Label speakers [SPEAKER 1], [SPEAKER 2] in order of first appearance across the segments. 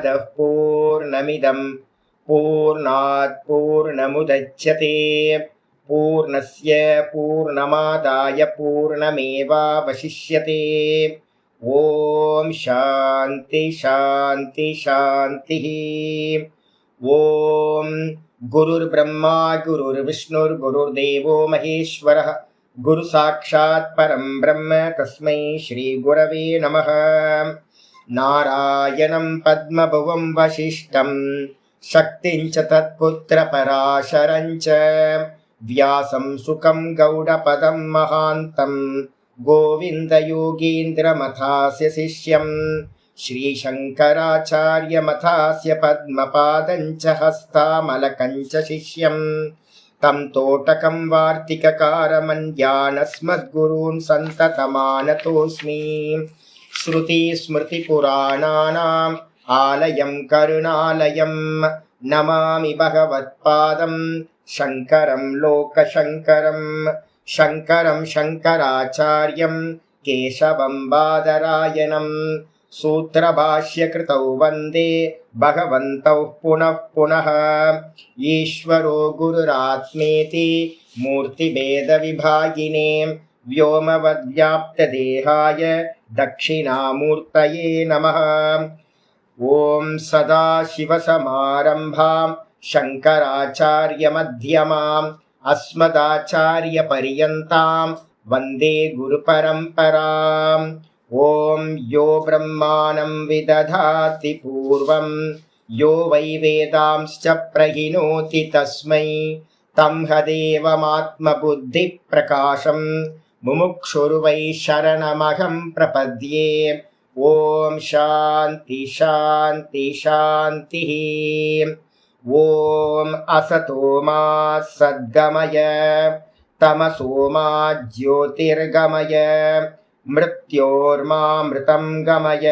[SPEAKER 1] पूर्णमदः पूर्णमिदं पूर्णात् पूर्णमुदच्यते पूर्णस्य पूर्णमादाय पूर्णमेवावशिष्यते। ओम शांति शांति शांतिः। ओम गुरुर्ब्रह्मा गुरुर्विष्णुर्गुरुर्देवो महेश्वरः गुरु साक्षात् परं ब्रह्म तस्मै श्री गुरवे नमः। नारायणं पद्मभुवं वसिष्ठं शक्तिं च तत्पुत्र पराशरं च व्यासं सुकं गौडपदं महान्तं गोविन्द योगीन्द्रमथास्य शिष्यं श्रीशङ्कराचार्यमथास्य पद्मपादं च हस्तामलकं च शिष्यं तं तोटकं वार्तिककारमन्यानस्मद्गुरून् सन्ततमानतोऽस्मि। श्रुतिस्मृतिपुराणानाम् आलयं करुणालयं नमामि भगवत्पादं शङ्करं लोकशङ्करं शङ्करं शङ्कराचार्यं केशवं बादरायणं सूत्रभाष्यकृतौ वन्दे भगवन्तौ पुनः पुनः। ईश्वरो गुरुरात्मेति मूर्तिभेदविभागिने व्योमवद्व्याप्तदेहाय दक्षिणामूर्तये नमः। ॐ सदाशिवसमारम्भां शङ्कराचार्यमध्यमाम् अस्मदाचार्यपर्यन्तां वन्दे गुरुपरम्पराम्। ॐ यो ब्रह्माणं विदधाति पूर्वं यो वै वेदांश्च प्रहिणोति तस्मै तं हदेवमात्मबुद्धिप्रकाशं मुमुक्षुर्वै शरणमहं प्रपद्ये। ॐ शान्ति शान्ति शान्तिः। ॐ असतो मा सद्गमय तमसो मा ज्योतिर्गमय मृत्योर्मामृतं गमय।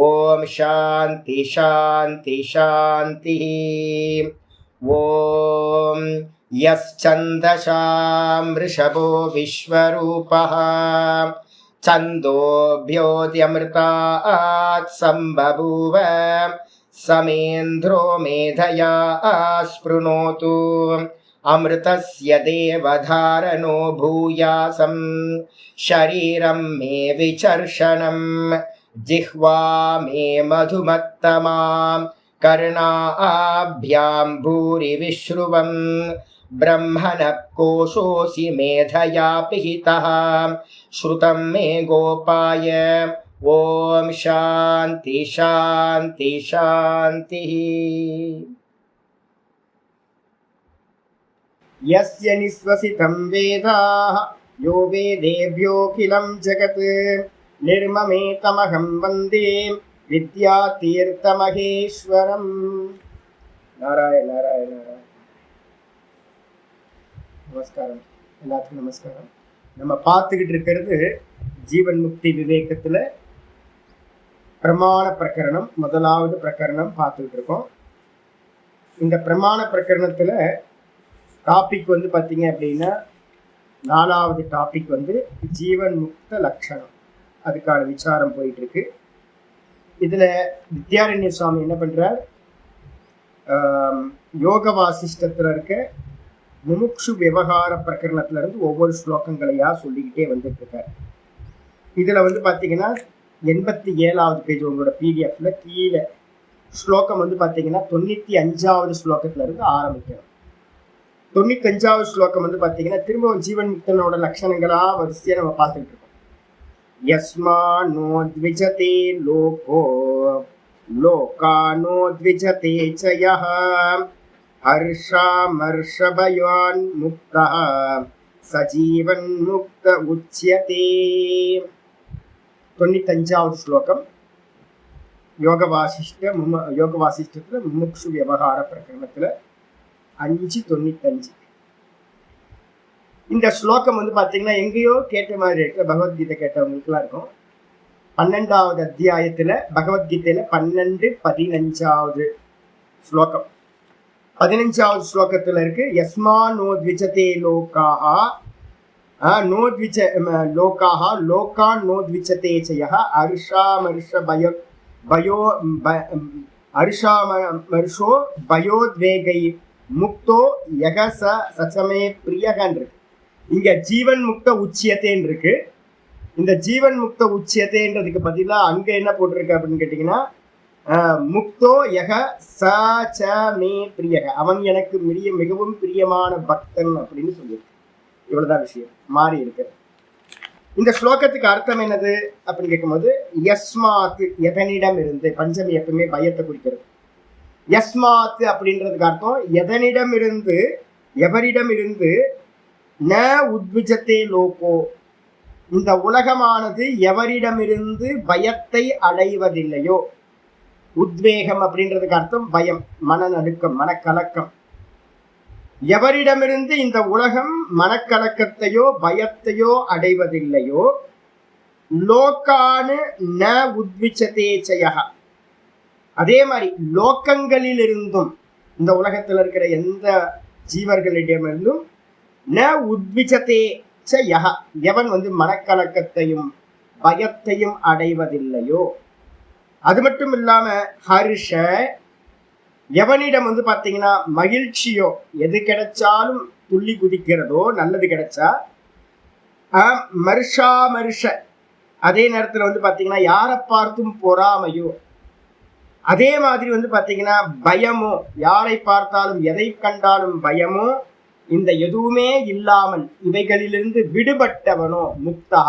[SPEAKER 1] ॐ शान्ति शान्ति शान्तिः। ॐ यश्चन्दसां वृषभो विश्वरूपः छन्दोभ्योऽध्यमृतात् सम्बभूव समेन्द्रो मेधया स्पृणोतु अमृतस्य देवधारणो भूयासं शरीरं मे विचर्षणं जिह्वा मे मधुमत्तमा कर्णाभ्यां भूरि विश्रुवं ब्रह्मणः कोशोऽसि मेधया पिहितः श्रुतं मे गोपाय। ॐ शान्ति शान्ति शान्तिः। यस्य निःश्वसितं वेदाः यो वेदेभ्योऽखिलं जगत् निर्ममेतमहं वन्दे विद्यातीर्थमहेश्वरम्। नारायण नारायण नारायण। நமஸ்காரம், எல்லாத்துக்கும் நமஸ்காரம். நம்ம பார்த்துக்கிட்டு இருக்கிறது ஜீவன் முக்தி விவேகத்தில் பிரமாண பிரகரணம், முதலாவது பிரகரணம் பார்த்துக்கிட்டு இருக்கோம். இந்த பிரமாண பிரகரணத்தில் டாபிக் வந்து பார்த்தீங்க அப்படின்னா, நாலாவது டாபிக் வந்து ஜீவன் முக்த லட்சணம், அதுக்கான விசாரம் போயிட்டு இருக்கு. இதில் வித்யாரண்ய சுவாமி என்ன பண்ணுறார், யோக வாசிஷ்டத்தில் இருக்க முமுக்ஷு விவகார பிரகரணத்துல இருந்து ஒவ்வொரு ஸ்லோகங்களையா சொல்லிக்கிட்டே வந்துட்டு இருக்காரு. இதுல வந்து பாத்தீங்கன்னா 87வது பேஜ் உங்களோட பிடிஎஃப்ல கீழே ஸ்லோகம் வந்து பாத்தீங்கன்னா 95வது ஸ்லோகத்துல இருந்து ஆரம்பிக்கணும். 95வது ஸ்லோகம் வந்து பாத்தீங்கன்னா திரும்பவும் ஜீவன் முக்தனோட லட்சணங்களா வரிசையா நம்ம பார்த்துட்டு இருக்கோம். யஸ்மானோ த்விஜதே லோகோ லோகானோ த்விஜதே சயஹ ஹர்ஷாமர்ஷபயான் முக்தः சஜீவன் முக்த உச்யதே. 95வது ஸ்லோகம் யோக வாசிஷ்டத்துல முமுக்ஷு விவகார பிரகரணத்துல 5.95. இந்த ஸ்லோகம் வந்து பாத்தீங்கன்னா எங்கேயோ கேட்ட மாதிரி இருக்கு, பகவத்கீதை கேட்டவங்களுக்குலாம் இருக்கும். 12வது அத்தியாயத்துல பகவத்கீதையில 12-15வது ஸ்லோகம். 15வது ஸ்லோகத்துல இருக்கு, யஸ்மா நோ த்விஜதே லோகாஹ லோகாஹ லோகான் நோ த்விஜதே சயஹ ஹர்ஷாமர்ஷ பயோ அரிஷாமர்ஷோ பயோத்வேகை முக்தோ யக சச்சமே பிரியகன் இருக்கு. இங்க ஜீவன் முக்த உச்சியத்தேன்னு இருக்கு. இந்த ஜீவன் முக்த உச்சியத்தேன்றதுக்கு பதிலாக அங்க என்ன போட்டிருக்கு அப்படின்னு கேட்டீங்கன்னா முக்தோ யக சச்சமே பிரியக, அவன் எனக்கு மிகவும் பிரியமான பக்தன் அப்படின்னு சொல்லியிருக்கு. இவ்வளவுதான் விஷயம், மாறி இருக்கு. இந்த ஸ்லோகத்துக்கு அர்த்தம் என்னது அப்படின்னு கேட்கும்போது யஸ்மாத், எதனிடம் இருந்து, பஞ்சமி எப்பவுமே பயத்தை குறிக்கிறது. யஸ்மாத் அப்படின்றதுக்கு அர்த்தம் எதனிடம் இருந்து, எவரிடம் இருந்து, ந உத்விஜத்தே லோகோ, இந்த உலகமானது எவரிடமிருந்து பயத்தை அடைவதில்லையோ. உத்வேகம் அப்படின்றதுக்கு அர்த்தம் பயம், மனநடுக்கம், மனக்கலக்கம். எவரிடமிருந்து இந்த உலகம் மனக்கலக்கத்தையோ பயத்தையோ அடைவதில்லையோ, லோகானு ந உத்விச்சதே சயஹ, அதே மாதிரி லோக்கங்களிலிருந்தும், இந்த உலகத்தில் இருக்கிற எந்த ஜீவர்களிடமிருந்தும் ந உத்விச்சதே சயஹ, எவன் மனக்கலக்கத்தையும் பயத்தையும் அடைவதில்லையோ. அது மட்டும் இல்லாம ஹர்ஷ, எவனிடம் பாத்தீங்கன்னா மகிழ்ச்சியோ, எது கிடைச்சாலும் துள்ளி குதிக்கிறதோ, நல்லது கிடைச்சா. மர்ஷ, அதே நேரத்துல பாத்தீங்கன்னா யாரை பார்த்தும் பொறாமையோ. அதே மாதிரி பாத்தீங்கன்னா பயமோ, யாரை பார்த்தாலும் எதை கண்டாலும் பயமோ, இந்த எதுவுமே இல்லாமல் இவைகளிலிருந்து விடுபட்டவனோ முக்தா,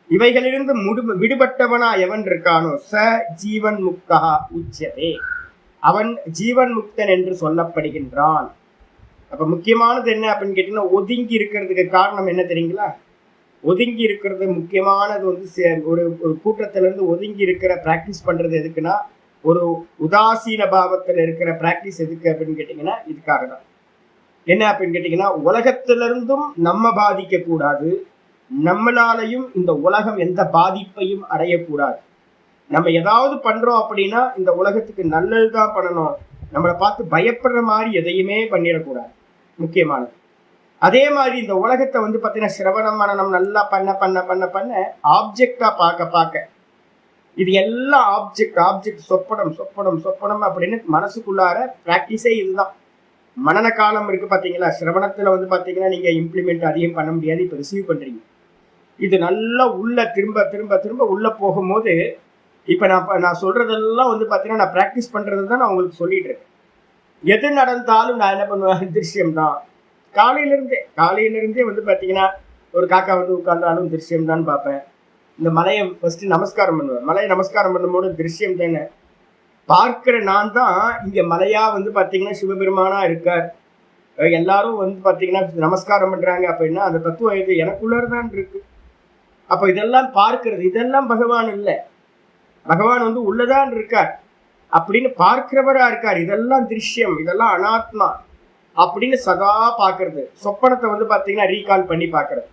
[SPEAKER 1] இவைகளிலிருந்து விடுபட்டவனா எவன் இருக்கானோ ச ஜீவன் முக்தா உச்சதே, அவன் ஜீவன் முக்தன் என்று சொல்லப்படுகின்றான். அப்ப முக்கியமானது என்ன அப்படின்னு கேட்டீங்கன்னா, ஒதுங்கி இருக்கிறதுக்கு காரணம் என்ன தெரியுங்களா? ஒதுங்கி இருக்கிறது முக்கியமானது ஒரு ஒரு கூட்டத்திலிருந்து ஒதுங்கி இருக்கிற பிராக்டிஸ் பண்றது எதுக்குன்னா, ஒரு உதாசீன பாவத்தில் இருக்கிற பிராக்டிஸ் எதுக்கு அப்படின்னு கேட்டீங்கன்னா இதுக்காக தான். என்ன அப்படின்னு கேட்டீங்கன்னா, உலகத்திலிருந்தும் நம்ம பாதிக்க கூடாது, நம்மளாலையும் இந்த உலகம் எந்த பாதிப்பையும் அடையக்கூடாது. நம்ம ஏதாவது பண்றோம் அப்படின்னா இந்த உலகத்துக்கு நல்லதுதான் பண்ணணும், நம்மளை பார்த்து பயப்படுற மாதிரி எதையுமே பண்ணிடக்கூடாது, முக்கியமானது. அதே மாதிரி இந்த உலகத்தை பார்த்தீங்கன்னா சிரவணம் மனனம் நல்லா பண்ண பண்ண பண்ண பண்ண ஆப்ஜெக்டா பார்க்க இது எல்லாம் ஆப்ஜெக்ட் சொப்பனம் சொப்பனம் சொப்பனம் அப்படின்னு மனசுக்குள்ளார பிராக்டிஸே இதுதான். மனன காலம் இருக்கு பாத்தீங்களா, சிரவணத்துல பாத்தீங்கன்னா நீங்க இம்ப்ளிமெண்ட் அதிகம் பண்ண முடியாது, இப்ப ரிசீவ் பண்றீங்க. இது நல்லா உள்ள திரும்ப திரும்ப திரும்ப உள்ள போகும்போது, இப்ப நான் சொல்றதெல்லாம் பாத்தீங்கன்னா நான் பிராக்டிஸ் பண்றது தான் நான் உங்களுக்கு சொல்லிட்டு இருக்கேன். எது நடந்தாலும் நான் என்ன பண்ணுவேன், திருஷ்யம் தான். காலையில இருந்தே பாத்தீங்கன்னா ஒரு காக்கா உட்கார்ந்தாலும் திருஷ்யம் தான் பார்ப்பேன். இந்த மலையை ஃபர்ஸ்ட் நமஸ்காரம் பண்ணுவேன். மலையை நமஸ்காரம் பண்ணும்போது திருஷ்யம் தானே பார்க்கிற நான் தான். இங்க மலையா பாத்தீங்கன்னா சிவபெருமானா இருக்கார், எல்லாரும் பாத்தீங்கன்னா நமஸ்காரம் பண்றாங்க அப்படின்னா அந்த தத்துவம் இது எனக்குள்ளதான் இருக்கு. அப்ப இதெல்லாம் பார்க்கிறது, இதெல்லாம் பகவான் இல்லை, பகவான் உள்ளதான் இருக்கார் அப்படின்னு பார்க்கிறவரா இருக்கார். இதெல்லாம் திருஷ்யம், இதெல்லாம் அனாத்மா அப்படின்னு சதா பார்க்கறது. சொப்பனத்தை பாத்தீங்கன்னா ரீகால் பண்ணி பார்க்கறது.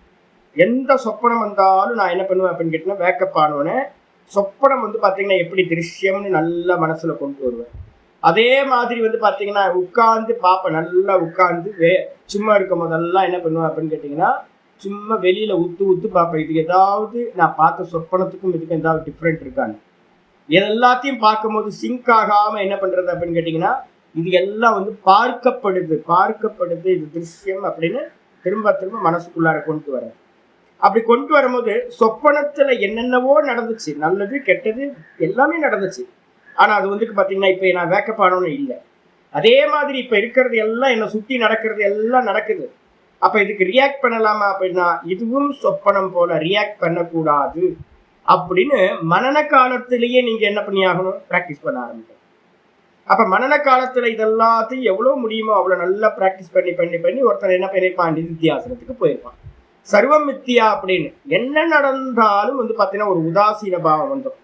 [SPEAKER 1] எந்த சொப்பனம் வந்தாலும் நான் என்ன பண்ணுவேன் அப்படின்னு கேட்டீங்கன்னா, வேக்கப் ஆனோன்னு சொப்பனம் பாத்தீங்கன்னா எப்படி திருஷ்யம்னு நல்லா மனசுல கொண்டு வருவேன். அதே மாதிரி பாத்தீங்கன்னா உட்கார்ந்து பார்ப்பேன், நல்லா உட்கார்ந்து சும்மா இருக்கும் போதெல்லாம் என்ன பண்ணுவேன் அப்படின்னு கேட்டீங்கன்னா, சும்மா வெளியில உத்து பார்ப்பேன். இது ஏதாவது நான் பார்த்த சொப்பனத்துக்கும் இதுக்கும் ஏதாவது டிஃப்ரெண்ட் இருக்கான்னு. எல்லாத்தையும் பார்க்கும்போது சிங்க் ஆகாம என்ன பண்றது அப்படின்னு கேட்டீங்கன்னா, இது எல்லாம் பார்க்கப்படுது, இது திருஷ்யம் அப்படின்னு திரும்ப திரும்ப மனசுக்குள்ளார கொண்டு வரேன். அப்படி கொண்டு வரும்போது சொப்பனத்துல என்னென்னவோ நடந்துச்சு, நல்லது கெட்டது எல்லாமே நடந்துச்சு. ஆனா அது பாத்தீங்கன்னா இப்ப நான் வேக்கப் ஆனோன்னு இல்லை. அதே மாதிரி இப்ப இருக்கிறது எல்லாம் என்னை சுத்தி நடக்கிறது எல்லாம் நடக்குது. அப்ப இதுக்கு ரியாக்ட் பண்ணலாமா அப்படின்னா, இதுவும் சொப்பனம் போல ரியாக்ட் பண்ணக்கூடாது அப்படின்னு மனன காலத்திலேயே நீங்க என்ன பண்ணி ஆகணும், பிராக்டிஸ் பண்ண ஆரம்பிக்கணும். அப்ப மனன காலத்துல இதெல்லாத்தையும் எவ்வளவு முடியுமோ அவ்வளவு நல்லா பிராக்டிஸ் பண்ணி பண்ணி பண்ணி ஒருத்தர் என்ன பண்ணிருப்பான், நிதித்தியாசனத்துக்கு போயிருப்பான். சர்வம் மித்தியா அப்படின்னு என்ன நடந்தாலும் பாத்தீங்கன்னா ஒரு உதாசீன பாவம் வந்துடும்.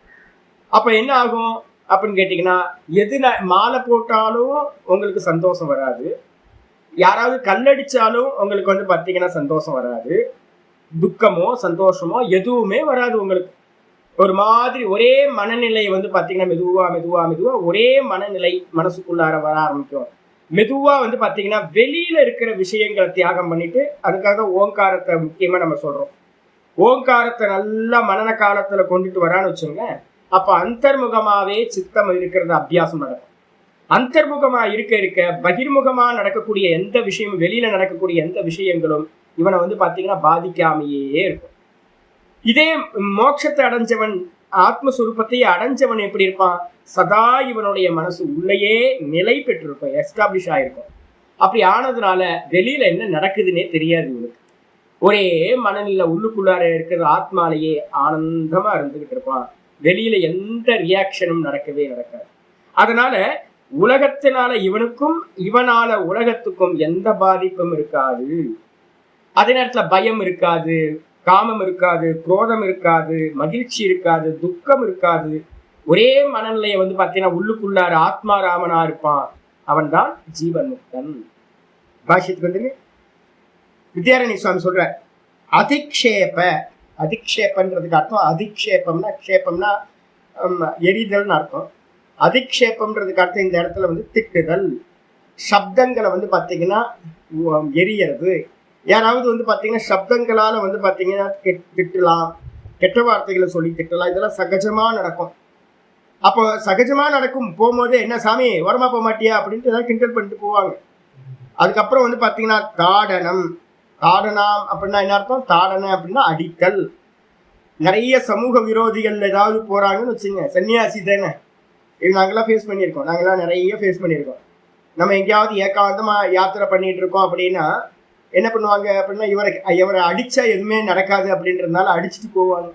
[SPEAKER 1] அப்ப என்ன ஆகும் அப்படின்னு கேட்டீங்கன்னா, எது மாலை போட்டாலும் உங்களுக்கு சந்தோஷம் வராது, யாராவது கல்லடிச்சாலும் உங்களுக்கு பாத்தீங்கன்னா சந்தோஷம் வராது, துக்கமோ சந்தோஷமோ எதுவுமே வராது. உங்களுக்கு ஒரு மாதிரி ஒரே மனநிலை பாத்தீங்கன்னா மெதுவா மெதுவா மெதுவா ஒரே மனநிலை மனசுக்குள்ளார வர ஆரம்பிக்கும். மெதுவா பாத்தீங்கன்னா வெளியில இருக்கிற விஷயங்களை தியாகம் பண்ணிட்டு, அதுக்காக ஓங்காரத்தை முக்கியமா நம்ம சொல்றோம். ஓங்காரத்தை நல்லா மனன காலத்துல கொண்டுட்டு வரான்னு வச்சுங்க, அப்ப அந்தர்முகமாவே சித்தம் இருக்கிறது அபியாசம் நடக்கும். அந்தர்முகமா இருக்க இருக்க பகிர்முகமா நடக்கக்கூடிய எந்த விஷயமும், வெளியில நடக்கக்கூடிய எந்த விஷயங்களும் இவனை வந்து பாத்தீங்கன்னா பாதிக்காமையே இருக்கும். இதே மோட்சத்தை அடைஞ்சவன், ஆத்மஸ்வரூபத்தையே அடைஞ்சவன் எப்படி இருப்பான்? சதா இவனுடைய மனசு உள்ளேயே நிலை பெற்றிருக்கும், எஸ்டாப்ளிஷ் ஆயிருக்கும். அப்படி ஆனதுனால வெளியில என்ன நடக்குதுன்னே தெரியாது இவனுக்கு. ஒரே மனநிலை உள்ளுக்குள்ளார இருக்கிற ஆத்மாலேயே ஆனந்தமா இருந்துகிட்டு இருப்பான். வெளியில எந்த ரியாக்ஷனும் நடக்கவே நடக்காது. அதனால உலகத்தினால இவனுக்கும் இவனால உலகத்துக்கும் எந்த பாதிப்பும் இருக்காது. அதே நேரத்துல பயம் இருக்காது, காமம் இருக்காது, குரோதம் இருக்காது, மகிழ்ச்சி இருக்காது, துக்கம் இருக்காது. ஒரே மனநிலையை வந்து பார்த்தீங்கன்னா உள்ளுக்குள்ளார ஆத்மாராமனா இருப்பான். அவன் தான் ஜீவன் முக்தன். பாஷ்யத்துக்கு வந்து வித்யாரண்ய சுவாமி சொல்ற அதிக்ஷேப, அதிக்ஷேபன்றதுக்கு அர்த்தம், அதிக்ஷேபம்னா க்ஷேபம்னா எரிதல்னு அர்த்தம். அதிக்ஷேபம்ன்றதுக்கு அர்த்தம் இந்த இடத்துல வந்து திட்டுதல், சப்தங்களை வந்து பார்த்தீங்கன்னா எரியறது. யாராவது வந்து பார்த்தீங்கன்னா சப்தங்களால வந்து பார்த்தீங்கன்னா திட்டலாம், கெட்ட வார்த்தைகளை சொல்லி திட்டலாம். இதெல்லாம் சகஜமா நடக்கும். அப்போ சகஜமா நடக்கும். போகும்போது என்ன சாமி ஓரமா போக மாட்டியா அப்படின்ட்டு ஏதாவது கிண்டல் பண்ணிட்டு போவாங்க. அதுக்கப்புறம் வந்து பார்த்தீங்கன்னா தாடனம், தாடனம் அப்படின்னா என்ன அர்த்தம்? தாடனை அப்படின்னா அடித்தல். நிறைய சமூக விரோதிகள் ஏதாவது போறாங்கன்னு வச்சுங்க, சன்னியாசி தானே, இது நாங்கெல்லாம் ஃபேஸ் பண்ணியிருக்கோம். நாங்கெல்லாம் நிறைய ஃபேஸ் பண்ணியிருக்கோம். நம்ம எங்கேயாவது ஏகாந்தமா யாத்திரை பண்ணிட்டு இருக்கோம் அப்படின்னா என்ன பண்ணுவாங்க அப்படின்னா, இவரை அடிச்சா எதுவுமே நடக்காது அப்படின்றதுனால அடிச்சுட்டு போவாங்க.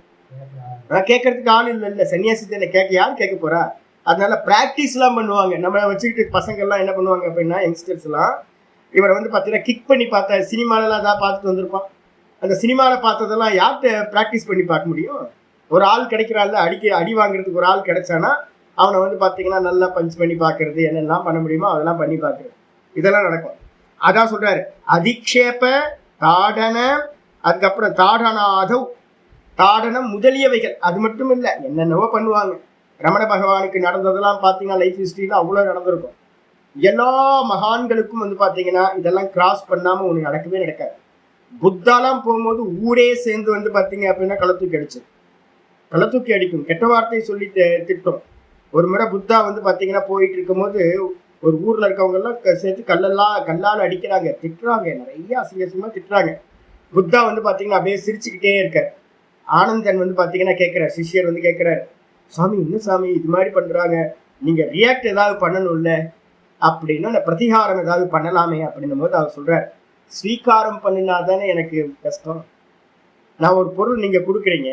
[SPEAKER 1] கேட்கறதுக்கு ஆள் இல்லை, சன்னியாசி தானே, யார் கேட்க போறா? அதனால பிராக்டிஸ் எல்லாம் பண்ணுவாங்க. நம்ம வச்சுக்கிட்டு பசங்க எல்லாம் என்ன பண்ணுவாங்க அப்படின்னா, யங்ஸ்டர்ஸ் எல்லாம் இவரை வந்து பார்த்தீங்கன்னா கிக் பண்ணி பார்த்தா, சினிமாலலாம் ஏதாவது பார்த்துட்டு வந்திருப்பான். அந்த சினிமாவில் பார்த்ததெல்லாம் யார்கிட்ட ப்ராக்டிஸ் பண்ணி பார்க்க முடியும்? ஒரு ஆள் கிடைக்கிறாள், அடி வாங்குறதுக்கு ஒரு ஆள் கிடைச்சானா அவனை வந்து பார்த்தீங்கன்னா நல்லா பஞ்ச் பண்ணி பார்க்கறது, என்னெல்லாம் பண்ண முடியுமோ அதெல்லாம் பண்ணி பார்க்கறது, இதெல்லாம் நடக்கும். அதான் சொல்றாரு அதிக்ஷேப, தாடன, அதுக்கப்புறம் தாடனாதவ், தாடனம் முதலியவைகள். அது மட்டும் இல்லை, என்னென்னவோ பண்ணுவாங்க. ரமண பகவானுக்கு நடந்ததெல்லாம் பார்த்தீங்கன்னா லைஃப் ஹிஸ்டரியில் அவ்வளோ நடந்திருக்கும். எல்லா மகான்களுக்கும் வந்து பார்த்தீங்கன்னா இதெல்லாம் கிராஸ் பண்ணாமல் ஒன்று நடக்கவே நடக்காது. புத்தாலாம் போகும்போது ஊரே சேர்ந்து வந்து பார்த்தீங்க அப்படின்னா களத்தூக்கி அடிக்கும், கெட்ட வார்த்தையை சொல்லி திட்டும். ஒரு முறை புத்தா வந்து பார்த்தீங்கன்னா போயிட்டு இருக்கும்போது ஒரு ஊரில் இருக்கவங்கெல்லாம் சேர்த்து கல்லால் அடிக்கிறாங்க, திட்டுறாங்க, நிறைய அசிங்கமாக திட்டுறாங்க. புத்தா வந்து பார்த்தீங்கன்னா அப்படியே சிரிச்சுக்கிட்டே இருக்கார். ஆனந்தன் வந்து பார்த்தீங்கன்னா கேட்குறார், சிஷ்யர் வந்து கேட்குறாரு, சாமி என்ன சாமி இது மாதிரி பண்ணுறாங்க, நீங்கள் ரியாக்ட் ஏதாவது பண்ணணும்ல அப்படின்னா, அந்த பிரதிகாரம் ஏதாவது பண்ணலாமே அப்படின்னும் போது அவர் சொல்கிறார், ஸ்வீகாரம் பண்ணினா தானே எனக்கு கஷ்டம். நான் ஒரு பொருள் நீங்கள் கொடுக்குறீங்க,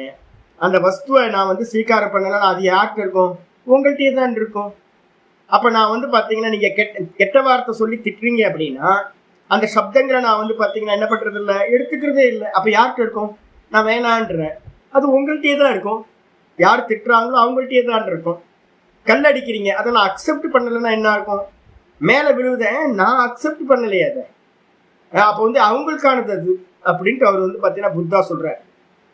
[SPEAKER 1] அந்த வஸ்துவை நான் வந்து ஸ்வீகாரம் பண்ணலாம், அது யார்கிட்ட இருக்கும்? உங்கள்கிட்டயே தான் இருக்கும். அப்போ நான் வந்து பார்த்தீங்கன்னா நீங்கள் கெட்ட வார்த்தை சொல்லி திட்டுறீங்க அப்படின்னா அந்த சப்தங்களை நான் வந்து பார்த்தீங்கன்னா என்ன பண்ணுறது இல்லை, எடுத்துக்கிறதே இல்லை. அப்போ யார்கிட்ட இருக்கும்? நான் வேணான்றேன், அது உங்கள்கிட்டயே தான் இருக்கும். யார் திட்டுறாங்களோ அவங்கள்ட்டயே தான் இருக்கும். கல் அடிக்கிறீங்க, அதை நான் அக்செப்ட் பண்ணலைன்னா என்ன இருக்கும்? மேலே விழுவுதேன், நான் அக்செப்ட் பண்ணலையே அதை, அப்போ வந்து அவங்களுக்கானது அது அப்படின்ட்டு அவர் வந்து பார்த்தீங்கன்னா புத்தா சொல்கிறார்.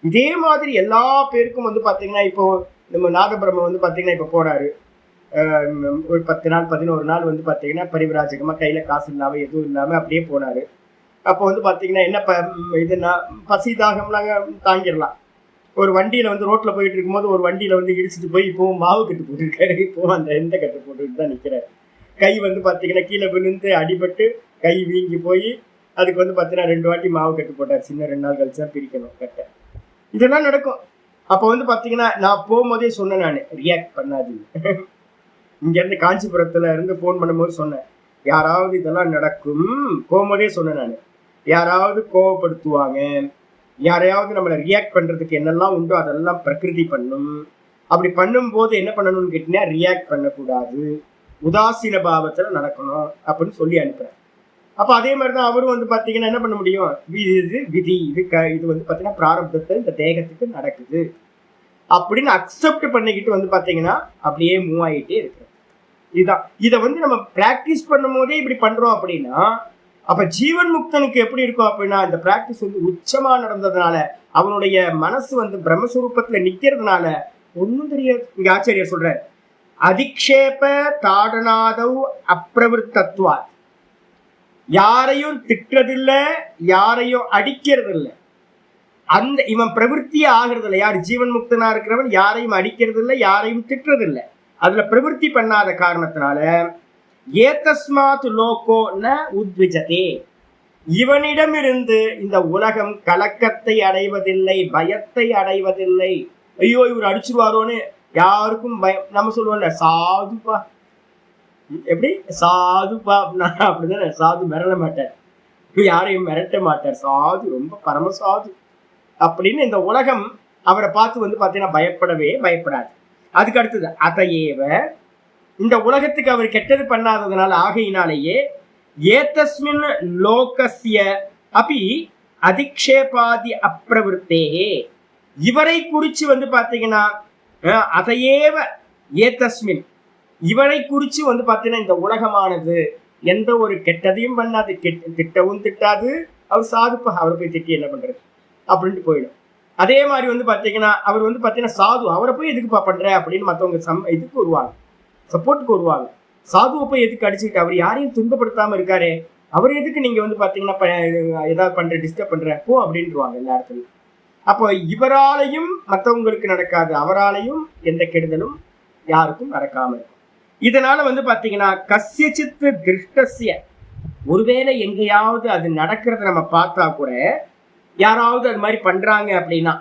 [SPEAKER 1] இதே மாதிரி எல்லா பேருக்கும் வந்து பார்த்தீங்கன்னா இப்போ நம்ம நாதபிரம்ம வந்து பார்த்தீங்கன்னா இப்போ போகிறாரு, ஒரு 10 நாள் 11 நாள் வந்து பார்த்தீங்கன்னா பரிவிராஜகமாக கையில் காசு இல்லாமல் எதுவும் இல்லாமல் அப்படியே போனார். அப்போ வந்து பார்த்தீங்கன்னா என்ன இதுனா பசி தாகம்லாங்க தாங்கிடலாம். ஒரு வண்டியில் வந்து ரோட்டில் போயிட்டு இருக்கும்போது ஒரு வண்டியில் வந்து இடிச்சிட்டு போய் இப்போவும் மாவு கட்டு போட்டுருக்காரு. இப்போவும் அந்த எந்த கட்டு போட்டுக்கிட்டு தான் நிற்கிறார். கை வந்து பார்த்தீங்கன்னா கீழே விழுந்து அடிபட்டு கை வீங்கி போய் அதுக்கு வந்து பார்த்தீங்கன்னா 2 வாட்டி மாவு கட்டு போட்டார். சின்ன 2 நாள் கழிச்சு தான் பிரிக்கணும் கட்டை. இதெல்லாம் நடக்கும். அப்போ வந்து பார்த்தீங்கன்னா நான் போகும்போதே சொன்னேன், நான் ரியாக்ட் பண்ணாதீங்க. இங்கேருந்து காஞ்சிபுரத்தில் இருந்து ஃபோன் பண்ணும்போது சொன்னேன், யாராவது இதெல்லாம் நடக்கும், போகும்போதே சொன்னேன் நான், யாராவது கோவப்படுத்துவாங்க, யாரையாவது நம்மளை ரியாக்ட் பண்ணுறதுக்கு என்னெல்லாம் உண்டோ அதெல்லாம் பிரகிருதி பண்ணும். அப்படி பண்ணும்போது என்ன பண்ணணும்னு கேட்டீங்கன்னா ரியாக்ட் பண்ணக்கூடாது, உதாசீன பாவத்தில் நடக்கணும் அப்படின்னு சொல்லி அனுப்புகிறேன். அப்போ அதே மாதிரி தான் அவரும் வந்து பார்த்தீங்கன்னா என்ன பண்ண முடியும், இது விதி, இது வந்து பார்த்தீங்கன்னா பிராரப்தத்தை இந்த தேகத்துக்கு நடக்குது அப்படின்னு அக்செப்ட் பண்ணிக்கிட்டு வந்து பார்த்தீங்கன்னா அப்படியே மூவ் ஆகிட்டே இருக்கு. இதுதான். இதை வந்து நம்ம பிராக்டிஸ் பண்ணும் போதே இப்படி பண்றோம் அப்படின்னா அப்ப ஜீவன் முக்தனுக்கு எப்படி இருக்கும் அப்படின்னா, இந்த பிராக்டிஸ் வந்து உச்சமா நடந்ததுனால அவனுடைய மனசு வந்து பிரம்மஸ்வரூபத்துல நிக்கிறதுனால ஒன்னும் தெரியாது. இங்க ஆச்சாரியர் சொல்ற அதிக்ஷேப தாடனாதவ் அப்பிரவருத்தத்வா, யாரையும் திட்டுறதில்லை, யாரையும் அடிக்கிறது இல்லை, அந்த இவன் பிரவருத்தியே ஆகிறது இல்லை. யார் ஜீவன் முக்தனா இருக்கிறவன் யாரையும் அடிக்கிறது இல்லை, யாரையும் திட்டுறது இல்லை. அதுல பிரவருத்தி பண்ணாத காரணத்தினால ஏதஸ்மாத் லோகோ ந உத்விஜதே, இவனிடமிருந்து இந்த உலகம் கலக்கத்தை அடைவதில்லை, பயத்தை அடைவதில்லை. ஐயோ இவர் அடிச்சிருவாரோன்னு யாருக்கும் பயம். நம்ம சொல்லுவோம்ல சாதுப்பா, எப்படி சாதுப்பா அப்படிதானே, சாது மிரள மாட்டார், யாரையும் மிரட்ட மாட்டார், சாது ரொம்ப பரமசாது அப்படின்னு இந்த உலகம் அவரை பார்த்து வந்து பார்த்தீங்கன்னா பயப்படவே பயப்படாது. அதுக்கு அடுத்தது அதையேவ, இந்த உலகத்துக்கு அவர் கெட்டது பண்ணாததுனால ஆகையினாலேயே ஏதஸ்மின் லோகஸ்ய அபி அதிக்ஷேபாதி அப்பிரவருத்தேகே, இவரை குறிச்சு வந்து பார்த்தீங்கன்னா அதையேவ ஏதஸ்மின், இவரை குறிச்சு வந்து பார்த்தீங்கன்னா இந்த உலகமானது எந்த ஒரு கெட்டதையும் பண்ணாது, திட்டவும் திட்டாது. அவர் சாதுப்பா, அவரை போய் திட்டி என்ன பண்றது அப்படின்ட்டு போயிடும். அதே மாதிரி வந்து பார்த்தீங்கன்னா அவர் வந்து பார்த்தீங்கன்னா சாது, அவரை போய் எதுக்குப்பா பண்ற அப்படின்னு மற்றவங்க இதுக்கு வருவாங்க, சப்போர்ட்டுக்கு வருவாங்க. சாதுவை போய் எதுக்கு அடிச்சுக்கிட்டு, அவர் யாரையும் துன்பப்படுத்தாம இருக்காரு, அவர் எதுக்கு நீங்க வந்து பார்த்தீங்கன்னா ஏதாவது பண்ற டிஸ்டர்ப் பண்ற போ அப்படின்ட்டுருவாங்க எல்லா இடத்துலையும். அப்போ இவராலையும் மற்றவங்களுக்கு நடக்காது, அவராலையும் எந்த கெடுதலும் யாருக்கும் நடக்காம இருக்கும். இதனால வந்து பார்த்தீங்கன்னா கஸ்யசித்து திருஷ்டசிய, ஒருவேளை எங்கேயாவது அது நடக்கிறத நம்ம பார்த்தா கூட யாராவது அது மாதிரி பண்றாங்க அப்படின்னா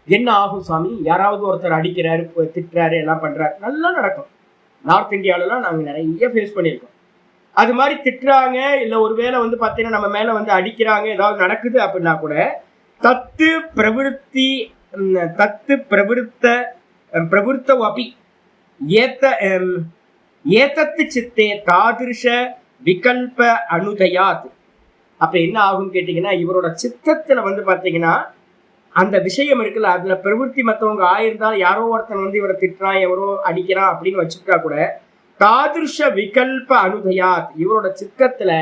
[SPEAKER 1] என்ன ஆகும் சாமி, யாராவது ஒருத்தர் அடிக்கிறாரு திட்டுறாரு எல்லாம் பண்றாரு, நல்லா நடக்கும். நார்த் இந்தியாவிலலாம் நாங்கள் நிறைய ஃபேஸ் பண்ணியிருக்கோம். அது மாதிரி திட்டுறாங்க, இல்லை ஒருவேளை வந்து பார்த்தீங்கன்னா நம்ம மேலே வந்து அடிக்கிறாங்க, ஏதாவது நடக்குது அப்படின்னா கூட தத்து பிரவருத்தி தத்து பிரவருத்த அபி ஏதத்து சித்தே தாதிருஷ விகல்ப அனுதயாத். அப்ப என்ன ஆகும் கேட்டீங்கன்னா, இவரோட சித்தத்துல வந்து பாத்தீங்கன்னா அந்த விஷயம் இருக்குல்ல, அதுல பிரவருத்தி மற்றவங்க ஆயிருந்தாலும் யாரோ ஒருத்தன் வந்து இவரை திட்டுறான், எவரோ அடிக்கிறான் அப்படின்னு வச்சுக்கிட்டா கூட தாதிருஷ விகல்ப அனுதயாத், இவரோட சித்தத்துல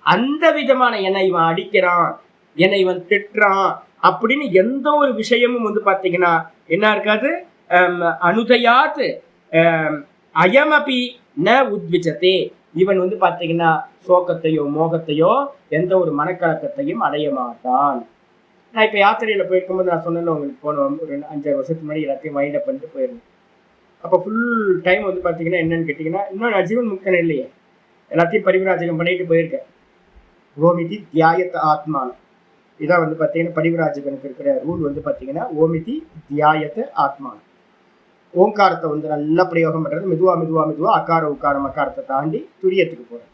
[SPEAKER 1] அந்த விதமான என்னை இவன் அடிக்கிறான், என்னை இவன் திட்டுறான் அப்படின்னு எந்த ஒரு விஷயமும் வந்து பாத்தீங்கன்னா என்ன இருக்காது. அனுதயாத் அயமபி ந உத்விஜதே, இவன் வந்து பாத்தீங்கன்னா சோகத்தையோ மோகத்தையோ எந்த ஒரு மனக்கலக்கத்தையும் அடைய மாட்டான். நான் இப்போ யாத்திரையில போயிருக்கும்போது நான் சொன்னேன் உங்களுக்கு, போன ஒரு 5-6 வருஷத்துக்கு முன்னாடி எல்லாத்தையும் வைண்ட் அப் பண்ணிட்டு போயிருந்தேன். அப்போ ஃபுல் டைம் வந்து பார்த்தீங்கன்னா என்னன்னு கேட்டிங்கன்னா, இன்னும் நான் ஜீவன் முக்தன் இல்லையே, எல்லாத்தையும் பரிவிராஜகம் பண்ணிட்டு போயிருக்கேன். ஓமிதி தியாயத்த ஆத்மானம், இதான் வந்து பார்த்தீங்கன்னா பரிவிராஜகனுக்கு இருக்கிற ரூல் வந்து பார்த்தீங்கன்னா ஓமிதி தியாயத்த ஆத்மானம். ஓங்காரத்தை வந்து நல்லா பிரயோகம் பண்ணுறது, மெதுவா மெதுவா மெதுவா அக்கார உக்காரம் அக்காரத்தை தாண்டி துரியத்துக்கு போகிறேன்.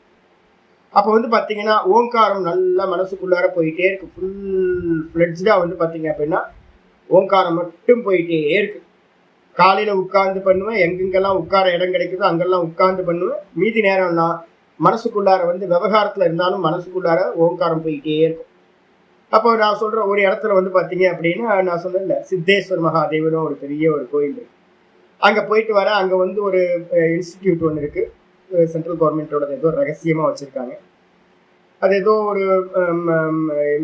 [SPEAKER 1] அப்போ வந்து பார்த்தீங்கன்னா ஓங்காரம் நல்லா மனசுக்குள்ளார போயிட்டே இருக்கு, ஃபுல் ஃப்ளெட்ஜாக வந்து பார்த்தீங்க அப்படின்னா ஓங்காரம் மட்டும் போயிட்டே இருக்கு. காலையில் உட்கார்ந்து பண்ணுவேன், எங்கெங்கெல்லாம் உட்கார இடம் கிடைக்குதோ அங்கெல்லாம் உட்கார்ந்து பண்ணுவேன். மீதி நேரம்னா மனசுக்குள்ளார வந்து விவகாரத்தில் இருந்தாலும் மனசுக்குள்ளார ஓங்காரம் போயிட்டே இருக்கும். அப்போ நான் சொல்கிறேன், ஒரு இடத்துல வந்து பார்த்தீங்க அப்படின்னா நான் சொன்னேன்ல சித்தேஸ்வர் மகாதேவனும் ஒரு பெரிய ஒரு கோயில் இருக்கு, அங்கே போயிட்டு வரேன். அங்கே வந்து ஒரு இன்ஸ்டிடியூட் ஒன்று இருக்குது, சென்ட்ரல் கவர்மெண்ட்டோட ஏதோ ரகசியமாக வச்சுருக்காங்க. அது ஏதோ ஒரு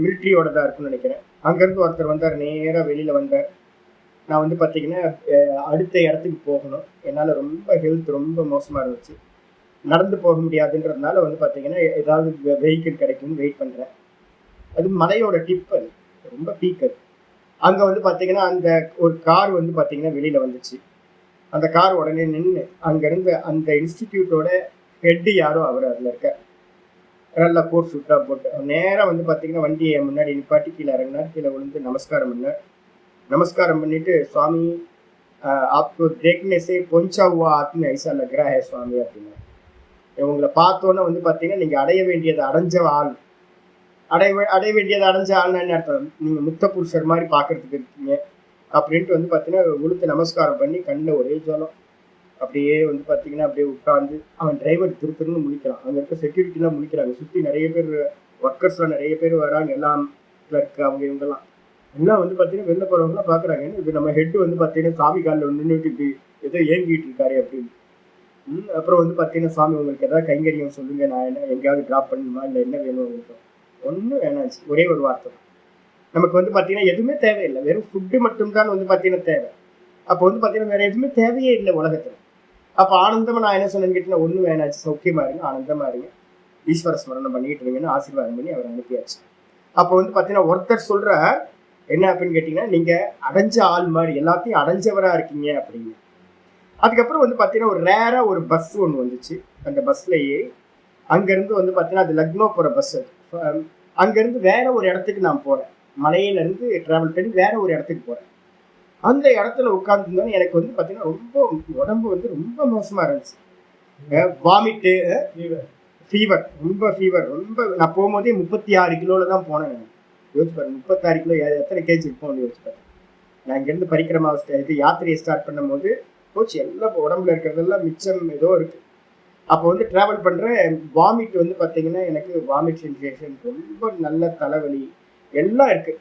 [SPEAKER 1] மிலிட்ரியோட தான் இருக்குன்னு நினைக்கிறேன். அங்கேருந்து ஒருத்தர் வந்தார், நேராக வெளியில் வந்தார். நான் வந்து பார்த்தீங்கன்னா அடுத்த இடத்துக்கு போகணும், என்னால் ரொம்ப ஹெல்த் ரொம்ப மோசமாக இருந்துச்சு, நடந்து போக முடியாதுன்றதுனால வந்து பார்த்தீங்கன்னா ஏதாவது வெஹிக்கிள் கிடைக்கும்னு வெயிட் பண்ணுறேன். அது மலையோட டிப், அது ரொம்ப பீக். அது அங்கே வந்து பார்த்தீங்கன்னா அந்த ஒரு கார் வந்து பார்த்தீங்கன்னா வெளியில் வந்துச்சு. அந்த கார் உடனே நின்று அங்கேருந்து அந்த இன்ஸ்டிடியூட்டோட ஹெட்டு யாரோ அவர் அதில் இருக்க, நல்லா கோட் சூட்டாக போட்டு நேராக வந்து பார்த்தீங்கன்னா வண்டியை முன்னாடி நிப்பாட்டி கீழே இறங்கினார். கீழே விழுந்து நமஸ்காரம் பண்ணார். நமஸ்காரம் பண்ணிட்டு, சுவாமி ஆப்கோ தேக்னே சே பहुंचा हुआ आदमी ऐसा लग रहा है சுவாமி அப்படின்னா. உங்களை பார்த்தோன்னே வந்து பார்த்தீங்கன்னா நீங்கள் அடைய வேண்டியதை அடைஞ்ச ஆள், அடைய வேண்டியதை அடைஞ்ச ஆள்னா என்ன அர்த்தம், நீங்கள் முத்த புருஷர் மாதிரி பார்க்கறதுக்கு இருக்கீங்க அப்படின்ட்டு வந்து பார்த்தீங்கன்னா உளுத்து நமஸ்காரம் பண்ணி கண்ணில் ஒரே ஜலம். அப்படியே வந்து பார்த்தீங்கன்னா அப்படியே உட்காந்து அவன் டிரைவர் திருன்னு முழிக்கிறான். அங்கே இருக்க செக்யூரிட்டிலாம் முழிக்கிறாங்க, சுற்றி நிறைய பேர் ஒர்க்கர்ஸ்லாம் நிறைய பேர் வராங்க, எல்லாம் கிளர்க்கு அவங்க இவங்கெல்லாம் எல்லாம் வந்து பார்த்தீங்கன்னா வெளில போகிறவங்களாம் பார்க்குறாங்க. இது நம்ம ஹெட்டு வந்து பார்த்தீங்கன்னா சாமி காலில் நின்றுட்டு இப்படி ஏதோ ஏங்கிட்டு இருக்காரு அப்படின்னு. அப்புறம் வந்து பார்த்தீங்கன்னா சாமி உங்களுக்கு எதாவது கைங்கரியம் சொல்லுங்கள், நான் என்ன எங்கேயாவது ட்ராப் பண்ணணுமா, இல்லை என்ன வேணும் உங்களுக்கு, ஒன்றும் வேணாச்சு, ஒரே ஒரு வார்த்தை. நமக்கு வந்து பார்த்தீங்கன்னா எதுவுமே தேவையில்லை, வெறும் ஃபுட்டு மட்டும்தான் வந்து பார்த்தீங்கன்னா தேவை. அப்போ வந்து பார்த்தீங்கன்னா வேறு எதுவுமே தேவையே இல்லை உலகத்தில். அப்போ ஆனந்தமாக நான் என்ன சொன்னேன்னு கேட்டீங்கன்னா, ஒன்றும் வேணாச்சு, சௌக்கியமாக இருங்க, ஆனந்தமாக இருங்க, ஈஸ்வர ஸ்மரணம் பண்ணிக்கிட்டு இருங்கன்னு ஆசீர்வாதம் பண்ணி அவர் அனுப்பியாச்சு. அப்போ வந்து பார்த்தீங்கன்னா ஒருத்தர் சொல்கிற என்ன அப்படின்னு கேட்டீங்கன்னா, நீங்க அடைஞ்ச ஆள் மாதிரி எல்லாத்தையும் அடைஞ்சவரா இருக்கீங்க அப்படின்னு. அதுக்கப்புறம் வந்து பாத்தீங்கன்னா ஒரு ரேரா ஒரு பஸ் ஒன்று வந்துச்சு. அந்த பஸ்ல ஏறி அங்கிருந்து வந்து பாத்தீங்கன்னா அது லக்னோ போற பஸ். அங்கிருந்து வேற ஒரு இடத்துக்கு நான் போறேன். மலையில இருந்து டிராவல் பண்ணி வேற ஒரு இடத்துக்கு போறேன். அந்த இடத்துல உட்கார்ந்துருந்தோன்னு எனக்கு வந்து பாத்தீங்கன்னா ரொம்ப உடம்பு வந்து ரொம்ப மோசமா இருந்துச்சு. வாமிட்டு, ஃபீவர், ரொம்ப ஃபீவர், ரொம்ப. நான் போகும்போதே 36 கிலோல தான் போனேன். யோசிச்சு பாருங்க, 36 கிலோ எத்தனை கேஜி இருப்போம்னு யோசிச்சு பாருங்க. நான் இங்கேருந்து பரிக்கிரமா இது யாத்திரையை ஸ்டார்ட் பண்ணும் போது போச்சு, எல்லாம் உடம்புல இருக்கிறதெல்லாம் மிச்சம் ஏதோ இருக்கு. அப்போ வந்து டிராவல் பண்றேன். வாமிட் வந்து பார்த்தீங்கன்னா எனக்கு வாமிட் சென்சேஷன், ரொம்ப நல்ல தலைவலி எல்லாம் இருக்கு.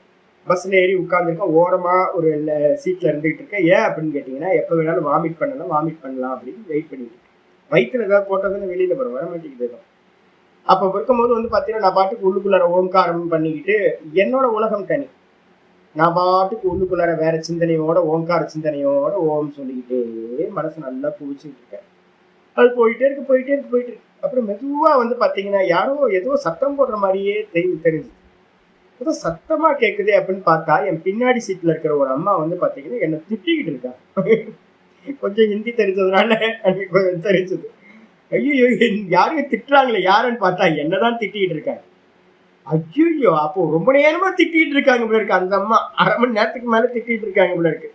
[SPEAKER 1] பஸ்ல ஏறி உட்கார்ந்துருக்கேன், ஓரமா ஒரு சீட்ல இருந்துகிட்டு இருக்கேன். ஏன் அப்படின்னு கேட்டீங்கன்னா, எப்போ வேணாலும் வாமிட் பண்ணலாம் அப்படின்னு வெயிட் பண்ணிட்டு இருக்கேன். வயிற்றுல ஏதாவது போட்டதுன்னு வெளியில வர மாட்டேங்குது. அப்போ இருக்கும்போது வந்து பார்த்தீங்கன்னா நான் பாட்டுக்கு உள்ளுக்குள்ளார ஓங்காரம் பண்ணிக்கிட்டு, என்னோட உலகம் தனி. நான் பாட்டுக்கு உள்ளுக்குள்ளார வேற சிந்தனையோட ஓங்கார சிந்தனையோட ஓம் சொல்லிக்கிட்டே மனசு நல்லா குவிச்சுட்டு இருக்கேன். அது போயிட்டே இருக்கு. அப்புறம் மெதுவா வந்து பார்த்தீங்கன்னா யாரோ ஏதோ சத்தம் போடுற மாதிரியே தெரிஞ்சு ஏதோ சத்தமா கேட்குதே அப்படின்னு பார்த்தா, என் பின்னாடி சீட்ல இருக்கிற ஒரு அம்மா வந்து பார்த்தீங்கன்னா என்னை திட்டிக்கிட்டு இருக்காங்க. கொஞ்சம் ஹிந்தி தெரிஞ்சதுனால எனக்கு கொஞ்சம் தெரிஞ்சது. ஐயோ, யாரையும் திட்டுறாங்களே, யாருன்னு பார்த்தா என்னதான் திட்டிகிட்டு இருக்காங்க. ஐயோ, அப்போ ரொம்ப நேரமா திட்டிட்டு இருக்காங்க போல இருக்கு அந்த அம்மா. அரை மணி நேரத்துக்கு மேல திட்டிட்டு இருக்காங்க போல இருக்கு.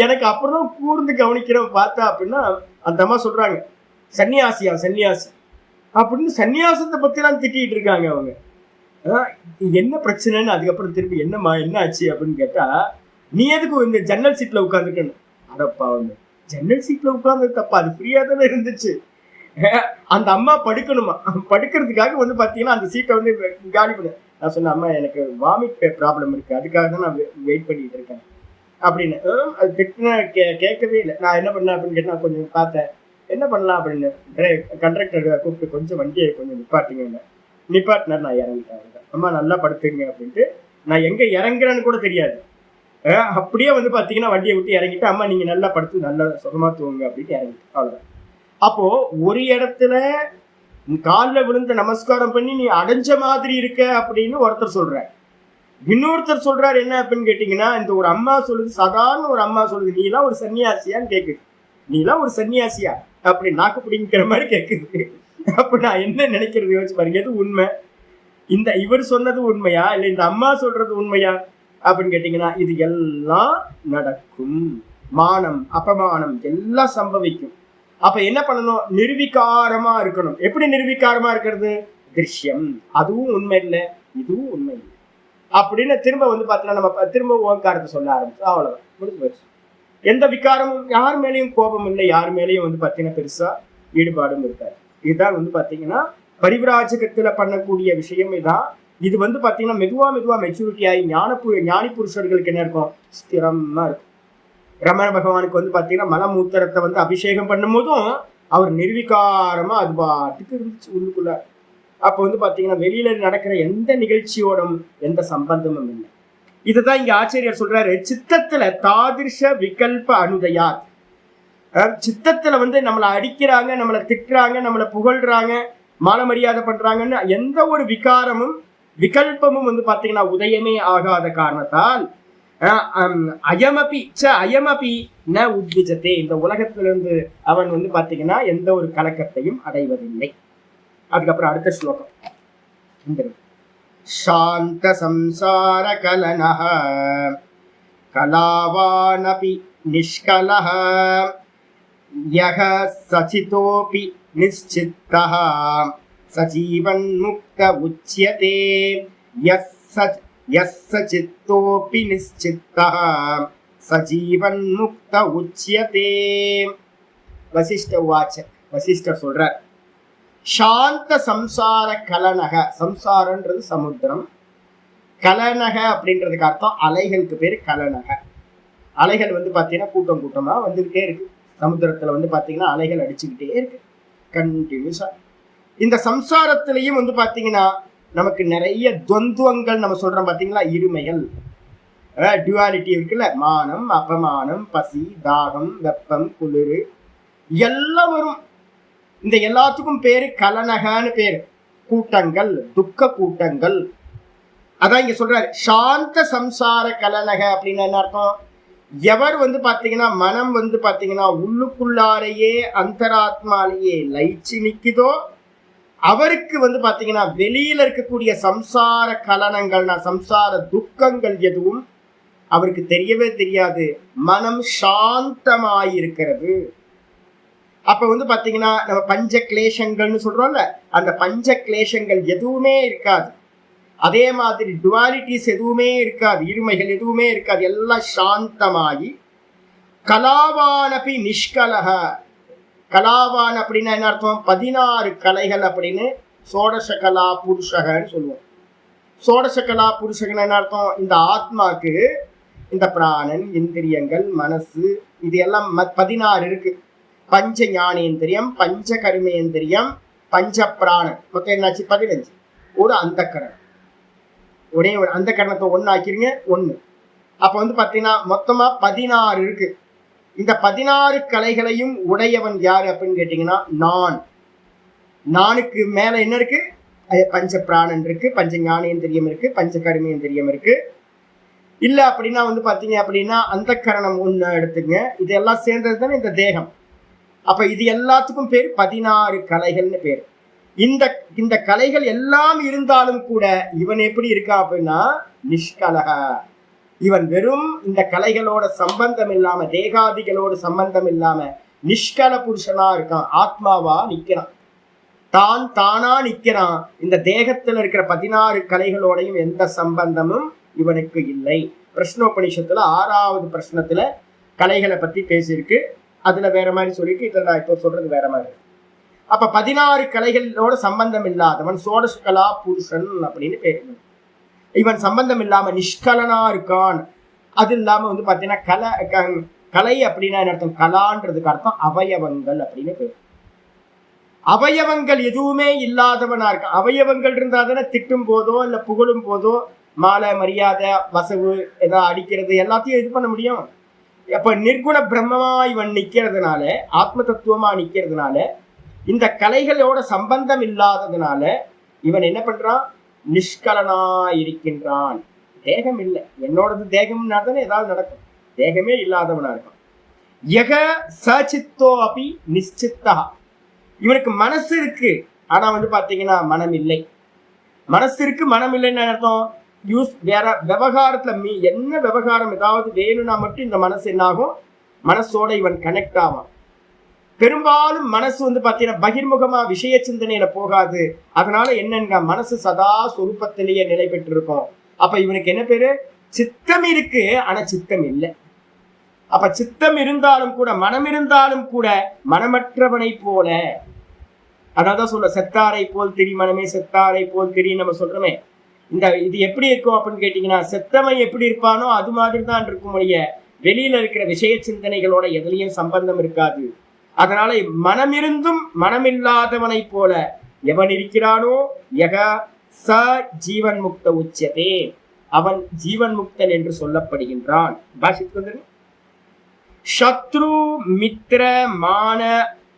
[SPEAKER 1] எனக்கு அப்புறம் கூர்ந்து கவனிக்கிறோம் பார்த்தா அப்படின்னா அந்த அம்மா சொல்றாங்க, சன்னியாசி அப்படின்னு சன்னியாசத்தை பத்தி எல்லாம் திட்டிட்டு இருக்காங்க அவங்க. என்ன பிரச்சனைன்னு அதுக்கப்புறம் திரும்பி என்னம்மா என்ன ஆச்சு அப்படின்னு கேட்டா, நீ எதுக்கு இந்த ஜன்னல் சீட்ல உட்காந்துருக்கணும். அடப்பா, அவங்க ஜன்னல் சீட்ல உட்கார்ந்து தப்பா, அது ஃப்ரீயா தானே இருந்துச்சு. அந்த அம்மா படுக்கணுமா, படுக்கிறதுக்காக வந்து பாத்தீங்கன்னா அந்த சீட்டை வந்து காலி பண்ணு. நான் சொன்னேன், அம்மா எனக்கு வாமிட் ப்ராப்ளம் இருக்கு, அதுக்காக தான் நான் வெயிட் பண்ணிட்டு இருக்கேன் அப்படின்னு. அது திட்டின கேட்கவே இல்லை. நான் என்ன பண்ணேன் அப்படின்னு கேட்டா, கொஞ்சம் பார்த்தேன் என்ன பண்ணலாம் அப்படின்னு. கண்டக்டர் கூப்பிட்டு கொஞ்சம் வண்டியை கொஞ்சம் நிப்பாட்டினார். நான் இறங்கிட்டேன். அம்மா நல்லா படுத்துங்க அப்படின்ட்டு. நான் எங்க இறங்குறேன்னு கூட தெரியாது. அப்படியே வந்து பாத்தீங்கன்னா வண்டியை விட்டு இறங்கிட்டு, அம்மா நீங்க நல்லா படுத்து நல்லா சுகமா தூங்குங்க அப்படின்னு இறங்கிட்டு. அவ்வளவுதான். அப்போ ஒரு இடத்துல காலில் விழுந்து நமஸ்காரம் பண்ணி நீ அடைஞ்ச மாதிரி இருக்க அப்படின்னு ஒருத்தர் சொல்ற. இன்னொருத்தர் சொல்றாரு என்ன அப்படின்னு கேட்டீங்கன்னா, இந்த ஒரு அம்மா சொல்லுது, சாதாரண ஒரு அம்மா சொல்லுது, நீ எல்லாம் ஒரு சன்னியாசியான்னு கேக்குது. நீ எல்லாம் ஒரு சன்னியாசியா அப்படி நாக்கு பிடிங்கிற மாதிரி கேக்குது. அப்ப நான் என்ன நினைக்கிறது யோசிச்சு பாருங்க, எது உண்மை? இந்த இவர் சொன்னது உண்மையா இல்ல இந்த அம்மா சொல்றது உண்மையா அப்படின்னு கேட்டீங்கன்னா, இது எல்லாம் நடக்கும். மானம் அபமானம் எல்லாம் சம்பவிக்கும். அப்ப என்ன பண்ணணும்? நிர்விகாரமா இருக்கணும். எப்படி நிர்விகாரமா இருக்கிறது? திருஷ்யம், அதுவும் உண்மை இல்லை, இதுவும் உண்மை இல்லை அப்படின்னு திரும்ப வந்து பார்த்தீங்கன்னா நம்ம திரும்ப ஓங்காரத்தை சொல்ல ஆரம்பிச்சோம். அவ்வளவுதான், முடிஞ்சு போயிடுச்சு. எந்த விகாரமும், யார் மேலேயும் கோபம் இல்லை, யார் மேலேயும் வந்து பார்த்தீங்கன்னா பெருசா ஈடுபாடும் இருக்காது. இதுதான் வந்து பார்த்தீங்கன்னா பரிவிராஜகத்துல பண்ணக்கூடிய விஷயம் இதான். இது வந்து பார்த்தீங்கன்னா மெதுவா மெச்சூரிட்டி ஆகி ஞானி புருஷர்களுக்கு என்ன இருக்கும்? ஸ்திரமா இருக்கும். ரமண பகவானுக்கு வந்து பாத்தீங்கன்னா மலமூத்திரத்தை வந்து அபிஷேகம் பண்ணும் போதும் அவர் நிர்விகாரமா அது பாட்டுக்கு இருந்துச்சு உள்ளுக்குள்ள. அப்ப வந்து பாத்தீங்கன்னா வெளியில நடக்கிற எந்த நிகழ்ச்சியோடும் எந்த சம்பந்தமும் இல்லை. இதுதான் இங்க ஆச்சரியர் சொல்றாரு, சித்தத்துல தாதிர்ஷ விகல்ப அனுதயாத். சித்தத்துல வந்து நம்மளை அடிக்கிறாங்க, நம்மளை திட்டுறாங்க, நம்மளை புகழ்றாங்க, மான மரியாதை பண்றாங்கன்னு எந்த ஒரு விகாரமும் விகல்பமும் வந்து பாத்தீங்கன்னா உதயமே ஆகாத காரணத்தால் அயமபி ந உத்விஜதே, இந்த உலகத்திலிருந்து அவன் வந்து பாத்தீங்கன்னா எந்த ஒரு கலக்கத்தையும் அடைவதில்லை. அதுக்கப்புறம் அடுத்த ஸ்லோகம், சாந்த சம்சார கலனஹ கலாவானபி நிஷ்கலஹ யஹ சசிதோபி நிச்சித்தஹ சஜீவன் முக்த உச்யதே யஸ்ஸ சித்தோபி நிச்சித்தஹ சஜீவன் முக்த உச்யதே. வசிஷ்ட உவாச்ச, வசிஷ்டர் சொல்றார், சாந்த சம்சார கலனக. சம்சாரன்றது சமுத்திரம், கலனக அப்படின்றதுக்கு அர்த்தம் அலைகளுக்கு பேரு கலனக. அலைகள் வந்து பாத்தீங்கன்னா கூட்டம் கூட்டமா வந்துகிட்டே இருக்கு. சமுத்திரத்துல வந்து பாத்தீங்கன்னா அலைகள் அடிச்சுக்கிட்டே இருக்கு கண்டினியூஸா. இந்த சம்சாரத்திலையும் வந்து பாத்தீங்கன்னா நமக்கு நிறைய துவந்துவங்கள் நம்ம சொல்றோம் பாத்தீங்களா, இருமைகள், டியூவாலிட்டி இருக்குல்ல, மானம் அபமானம், பசி தாகம், வெப்பம் குளிர் எல்லாம் வரும். இந்த எல்லாத்துக்கும் பேரு கலனகன்னு பேரு. கூட்டங்கள், துக்க கூட்டங்கள். அதான் இங்க சொல்றாரு சாந்த சம்சார கலனக அப்படின்னு என்ன அர்த்தம்? எவர் வந்து பாத்தீங்கன்னா மனம் வந்து பாத்தீங்கன்னா உள்ளுக்குள்ளாரையே அந்தராத்மாலேயே லயிச்சு நிக்குதோ அவருக்கு வந்து பாத்தீங்கன்னா வெளியில இருக்கக்கூடிய சம்சார கலனங்கள்னா சம்சார துக்கங்கள் எதுவும் அவருக்கு தெரியவே தெரியாது. மனம் சாந்தமாயிருக்கிறது. அப்ப வந்து பாத்தீங்கன்னா நம்ம பஞ்ச கிளேஷங்கள்னு சொல்றோம்ல, அந்த பஞ்ச கிளேஷங்கள் எதுவுமே இருக்காது. அதே மாதிரி டுவாலிட்டிஸ் எதுவுமே இருக்காது, இருமைகள் எதுவுமே இருக்காது. எல்லாம் சாந்தமாகி கலாவானபி நிஷ்கலக. கலாவான் அப்படின்னா என்ன அர்த்தம்? 16 கலைகள் அப்படின்னு சோடச கலா புருஷகன்னு சொல்லுவோம். சோடச கலா புருஷகன் என்ன அர்த்தம்? இந்த ஆத்மாக்கு இந்த பிராணன், இந்திரியங்கள், மனசு இது எல்லாம் 16 இருக்கு. பஞ்ச ஞானேந்திரியம், பஞ்ச கர்மேந்திரியம், பஞ்ச பிராணன், மொத்தம் என்னாச்சு? 15. ஒரு அந்த கரணம், ஒரே ஒரு அந்த கரணத்தை ஒன்று ஆக்கிருங்க, ஒன்று. அப்போ வந்து பார்த்தீங்கன்னா மொத்தமாக 16 இருக்கு. இந்த 16 கலைகளையும் உடையவன் யாரு அப்படின்னு கேட்டீங்கன்னா நான். நானுக்கு மேல என்ன இருக்கு? பஞ்ச பிராணன் இருக்கு, பஞ்ச ஞானேந்திரியம் இருக்கு, பஞ்ச கர்மேந்திரியம் இருக்கு. இல்ல அப்படின்னா வந்து பாத்தீங்க அப்படின்னா அந்த கரணம் ஒண்ணு எடுத்துங்க. இதெல்லாம் சேர்ந்தது தானே இந்த தேகம். அப்ப இது எல்லாத்துக்கும் பேர் 16 கலைகள்னு பேர். இந்த இந்த கலைகள் எல்லாம் இருந்தாலும் கூட இவன் எப்படி இருக்கா அப்படின்னா நிஷ்கலக. இவன் வெறும் இந்த கலைகளோட சம்பந்தம் இல்லாம, தேகாதிகளோட சம்பந்தம் இல்லாம நிஷ்கல புருஷனா இருக்கான். ஆத்மாவா நிக்கிறான், தான் தானா நிக்கிறான். இந்த தேகத்துல இருக்கிற 16 கலைகளோடையும் எந்த சம்பந்தமும் இவனுக்கு இல்லை. பிரஷ்னோபனிஷத்துல 6வது பிரஷ்னத்துல கலைகளை பத்தி பேசியிருக்கு. அதுல வேற மாதிரி சொல்லிட்டு இதுல நான் இப்போ சொல்றது வேற மாதிரி. அப்ப 16 கலைகளோட சம்பந்தம் இல்லாதவன் சோடசகலா புருஷன் அப்படின்னு பேரு. இவன் சம்பந்தம் இல்லாம நிஷ்கலனா இருக்கான். அது இல்லாம வந்து பாத்தீங்கன்னா கலை அப்படின்னா என்ன அர்த்தம்? கலான்றதுக்கு அர்த்தம் அவயவங்கள் அப்படின்னு பேரு. அவயவங்கள் எதுவுமே இல்லாதவனா இருக்கான். அவயவங்கள் இருந்தா தானே திட்டும் போதோ இல்ல புகழும் போதோ மாலை மரியாதை வசவு ஏதாவது அடிக்கிறது எல்லாத்தையும் இது பண்ண முடியும். அப்ப நிர்குண பிரம்மமா இவன் நிக்கிறதுனால, ஆத்ம தத்துவமா நிக்கிறதுனால, இந்த கலைகளோட சம்பந்தம் இல்லாததுனால இவன் என்ன பண்றான்? நிஷ்கலனா இருக்கின்றான். தேகம் இல்லை, என்னோடது தேகம்னா தானே ஏதாவது நடக்கும். தேகமே இல்லாதவனா இருக்கான். யக சச்சித்தோ அப்படி நிச்சித்தா. இவனுக்கு மனசு இருக்கு, ஆனா வந்து பாத்தீங்கன்னா மனம் இல்லை. மனசு இருக்கு, மனம் இல்லைன்னு அர்த்தம். யூஸ் வேற விவகாரத்துல என்ன விவகாரம் ஏதாவது வேணும்னா மட்டும் இந்த மனசு என்ன ஆகும்? மனசோட இவன் கனெக்ட் ஆவான். பெரும்பாலும் மனசு வந்து பாத்தீங்கன்னா பகிர்முகமா விஷய சிந்தனையில போகாது. அதனால என்னங்க மனசு சதா சொரூபத்திலேயே நிலை பெற்று இருக்கும். அப்ப இவனுக்கு என்ன பேரு? சித்தம் இருக்கு, ஆனா சித்தம் இல்லை. அப்ப சித்தம் இருந்தாலும் கூட, மனம் இருந்தாலும் கூட மனமற்றவனை போல, அதான் சொல்ல செத்தாரை போல் திரி மனமே செத்தாரை போல் திரி நம்ம சொல்றோமே. இந்த இது எப்படி இருக்கும் அப்படின்னு கேட்டீங்கன்னா, செத்தவன் எப்படி இருப்பானோ அது மாதிரி தான் இருக்கும். வெளியில இருக்கிற விஷய சிந்தனைகளோட எதுலையும் சம்பந்தம் இருக்காது. அதனால மனம் இருந்தும் மனமில்லாதவனை போல எவன் இருக்கிறானோ யக ச ஜீவன் முக்த உச்சதே, அவன் ஜீவன் முக்தன் என்று சொல்லப்படுகின்றான். பாஷித்து வந்து சத்ரு மித்ர மான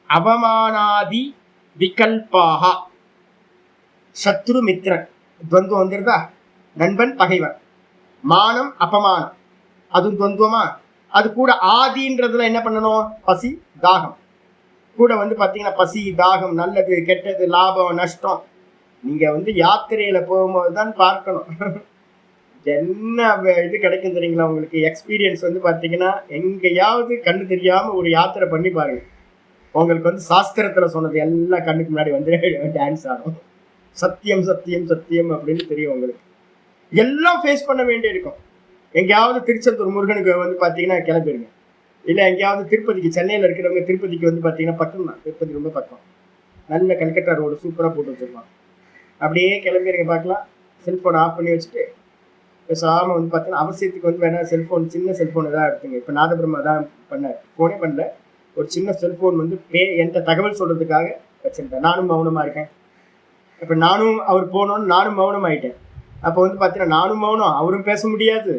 [SPEAKER 1] அவமானாதி விகல்பாக. சத்ரு மித்ரன் துவந்துவம் வந்துருதா? நண்பன் பகைவன், மானம் அபமானம் அது துவந்துவமா. அது கூட ஆதின்றதுல என்ன பண்ணணும்? பசி தாகம் கூட வந்து பாத்தீங்கன்னா பசி தாகம், நல்லது கெட்டது, லாபம் நஷ்டம். நீங்க வந்து யாத்திரையில போகும்போது தான் பார்க்கணும் என்ன இது கிடைக்கும் தெரியுங்களா உங்களுக்கு. எக்ஸ்பீரியன்ஸ் வந்து பாத்தீங்கன்னா எங்கேயாவது கண்ணு தெரியாம ஒரு யாத்திரை பண்ணி பாருங்க. உங்களுக்கு வந்து சாஸ்திரத்துல சொன்னது எல்லாம் கண்ணுக்கு முன்னாடி வந்து டான்ஸ் ஆடும். சத்தியம் சத்தியம் சத்தியம் அப்படின்னு தெரியும் உங்களுக்கு. எல்லாம் ஃபேஸ் பண்ண வேண்டிய இருக்கும். எங்கேயாவது திருச்செந்தூர் முருகனுக்கு வந்து பாத்தீங்கன்னா கிளம்பிடுங்க. இல்லை எங்கேயாவது திருப்பதிக்கு, சென்னையில் இருக்கிறவங்க திருப்பதிக்கு வந்து பார்த்தீங்கன்னா பக்கம் தான். திருப்பதி ரொம்ப பக்கம். நல்ல கல்கட்டா ரோடு சூப்பராக போட்டு வச்சுருப்பான். அப்படியே கிளம்பிடுங்க பார்க்கலாம். செல்ஃபோனை ஆஃப் பண்ணி வச்சுட்டு பேசாமல் வந்து பார்த்தீங்கன்னா அவசியத்துக்கு வந்து வேணா செல்ஃபோன், சின்ன செல்ஃபோன் தான் எடுத்துங்க. இப்போ நாதபிரம்மா தான் பண்ணார், ஃபோனே பண்ணல. ஒரு சின்ன செல்ஃபோன் வந்து என்கிட்ட தகவல் சொல்கிறதுக்காக வச்சுருந்தேன். நானும் மௌனமாக இருக்கேன். இப்போ நானும் அவர் போனோன்னு நானும் மௌனம் ஆகிட்டேன். அப்போ வந்து பார்த்தீங்கன்னா நானும் மௌனம், அவரும் பேச முடியாது.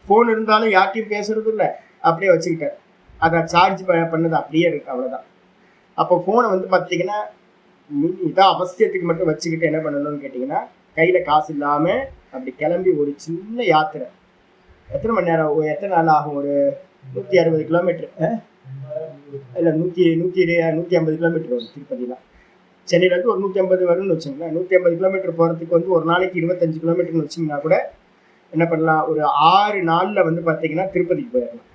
[SPEAKER 1] ஃபோன் இருந்தாலும் யார்ட்டையும் பேசுறது இல்லை. அப்படியே வச்சுக்கிட்டேன். அதை சார்ஜ் பண்ணது அப்படியே இருக்கு, அவ்வளோதான். அப்போ ஃபோனை வந்து பார்த்தீங்கன்னா இதான் அவசியத்துக்கு மட்டும் வச்சுக்கிட்டு என்ன பண்ணணும்னு கேட்டிங்கன்னா, கையில் காசு இல்லாமல் அப்படி கிளம்பி ஒரு சின்ன யாத்திரை. எத்தனை மணி நேரம், எத்தனை நாள் ஆகும்? ஒரு 160 கிலோமீட்டர், இல்லை 150 கிலோமீட்டர் வரும் திருப்பதிலாம். சென்னையிலேருந்து ஒரு 150 வரும்னு வச்சுங்களேன். 150 கிலோமீட்டர் போகிறதுக்கு வந்து ஒரு நாளைக்கு 25 கிலோமீட்டர்னு வச்சிங்கன்னா கூட என்ன பண்ணலாம், ஒரு 6 நாளில் வந்து பார்த்தீங்கன்னா திருப்பதிக்கு போயிடலாம்.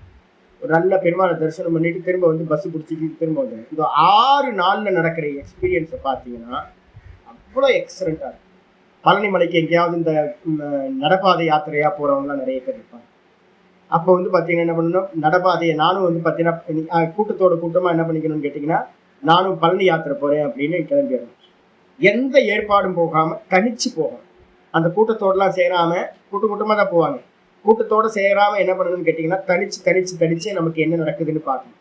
[SPEAKER 1] ஒரு நல்ல பெருமாளை தரிசனம் பண்ணிட்டு திரும்ப வந்து பஸ்ஸு பிடிச்சிக்கிட்டு திரும்ப வந்துடும். இந்த 6 நாளில் நடக்கிற எக்ஸ்பீரியன்ஸை பார்த்தீங்கன்னா அவ்வளோ எக்ஸலண்ட்டாக இருக்கும். பழனி மலைக்கு எங்கேயாவது இந்த நடப்பாதை யாத்திரையாக போகிறவங்களாம் நிறைய பேர் இருப்பாங்க. அப்போ வந்து பார்த்தீங்கன்னா என்ன பண்ணணும், நடப்பாதையை நானும் வந்து பார்த்தீங்கன்னா கூட்டத்தோட கூட்டமாக என்ன பண்ணிக்கணும்னு கேட்டிங்கன்னா, நானும் பழனி யாத்திரை போகிறேன் அப்படின்னு கிளம்பிடணும். எந்த ஏற்பாடும் போகாமல் தனிச்சு போகணும். அந்த கூட்டத்தோடலாம் சேராமல், கூட்டமாக தான் போவாங்க. கூட்டத்தோடு சேராமல் என்ன பண்ணணும்னு கேட்டிங்கன்னா, தனிச்சு நமக்கு என்ன நடக்குதுன்னு பார்க்கணும்.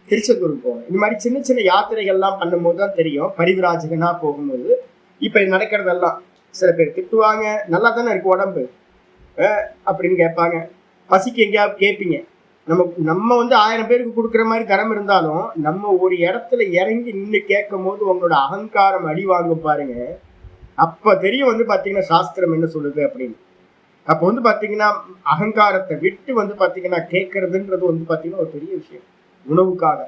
[SPEAKER 1] திருச்செந்தூருக்கு போகணும். இந்த மாதிரி சின்ன சின்ன யாத்திரைகள்லாம் பண்ணும்போது தான் தெரியும். பரிவிராஜகனாக போகும்போது இப்போ நடக்கிறதெல்லாம் சில பேர் திட்டுவாங்க, நல்லா தானே இருக்கு உடம்பு அப்படின்னு கேட்பாங்க. பசிக்கு எங்கேயாவது கேட்பீங்க. நம்ம வந்து 1000 பேருக்கு கொடுக்குற மாதிரி தரம் இருந்தாலும் நம்ம ஒரு இடத்துல இறங்கி நின்று கேட்கும் போது உங்களோட அகங்காரம் அடி வாங்க பாருங்க. அப்போ தெரியும் வந்து பார்த்தீங்கன்னா சாஸ்திரம் என்ன சொல்லுது அப்படின்னு. அப்போ வந்து பார்த்தீங்கன்னா அகங்காரத்தை விட்டு வந்து பார்த்தீங்கன்னா கேட்கறதுன்றது வந்து பார்த்தீங்கன்னா ஒரு பெரிய விஷயம் உணவுக்காக.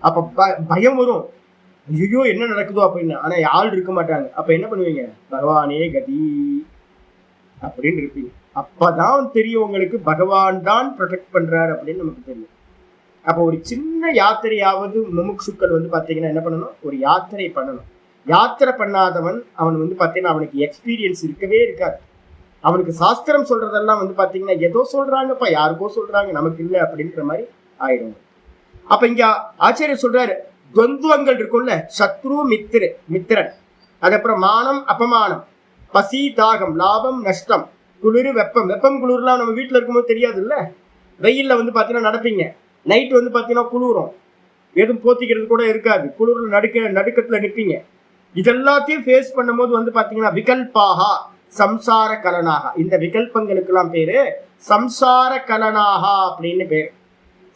[SPEAKER 1] அப்போ பயம் வரும், ஐயோ என்ன நடக்குதோ அப்படின்னு. ஆனால் ஆள் இருக்க மாட்டாங்க. அப்போ என்ன பண்ணுவீங்க, பகவானே கதி அப்படின்னு இருப்பீங்க. அப்பதான் தெரியும் உங்களுக்கு பகவான் தான் ப்ரொடெக்ட் பண்றாரு அப்படின்னு நமக்கு தெரியும். அப்போ ஒரு சின்ன யாத்திரையாவது முமுட்சுக்கள் வந்து பார்த்தீங்கன்னா என்ன பண்ணணும், ஒரு யாத்திரை பண்ணணும். யாத்திரை பண்ணாதவன் அவன் வந்து பார்த்தீங்கன்னா அவனுக்கு எக்ஸ்பீரியன்ஸ் இருக்கவே இருக்காது. அவனுக்கு சாஸ்திரம் சொல்றதெல்லாம் வந்து பார்த்தீங்கன்னா ஏதோ சொல்றாங்கப்பா, யாருக்கோ சொல்றாங்க, நமக்கு இல்லை அப்படின்ற மாதிரி ஆயிடும். அப்ப இங்க ஆச்சாரியர் சொல்றாரு, துவந்துவங்கள் இருக்கும்ல, சத்ரு மித்திரன், அதுக்கப்புறம் மானம் அபமானம், பசி தாகம், லாபம் நஷ்டம், குளிர் வெப்பம் குளிர்லாம் நம்ம வீட்டில் இருக்கும்போது தெரியாது இல்லை. வெயிலில் வந்து பார்த்தீங்கன்னா நடப்பீங்க, நைட்டு வந்து பார்த்தீங்கன்னா குளிரும், எதுவும் போத்திக்கிறது கூட இருக்காது, குளிரில் நடுக்கத்தில் நிற்பீங்க. இதெல்லாத்தையும் ஃபேஸ் பண்ணும்போது வந்து பார்த்தீங்கன்னா விகல்பாகா சம்சார கலனாகா. இந்த விகல்பங்களுக்கெல்லாம் பேரு சம்சார கலனாகா அப்படின்னு பேர்.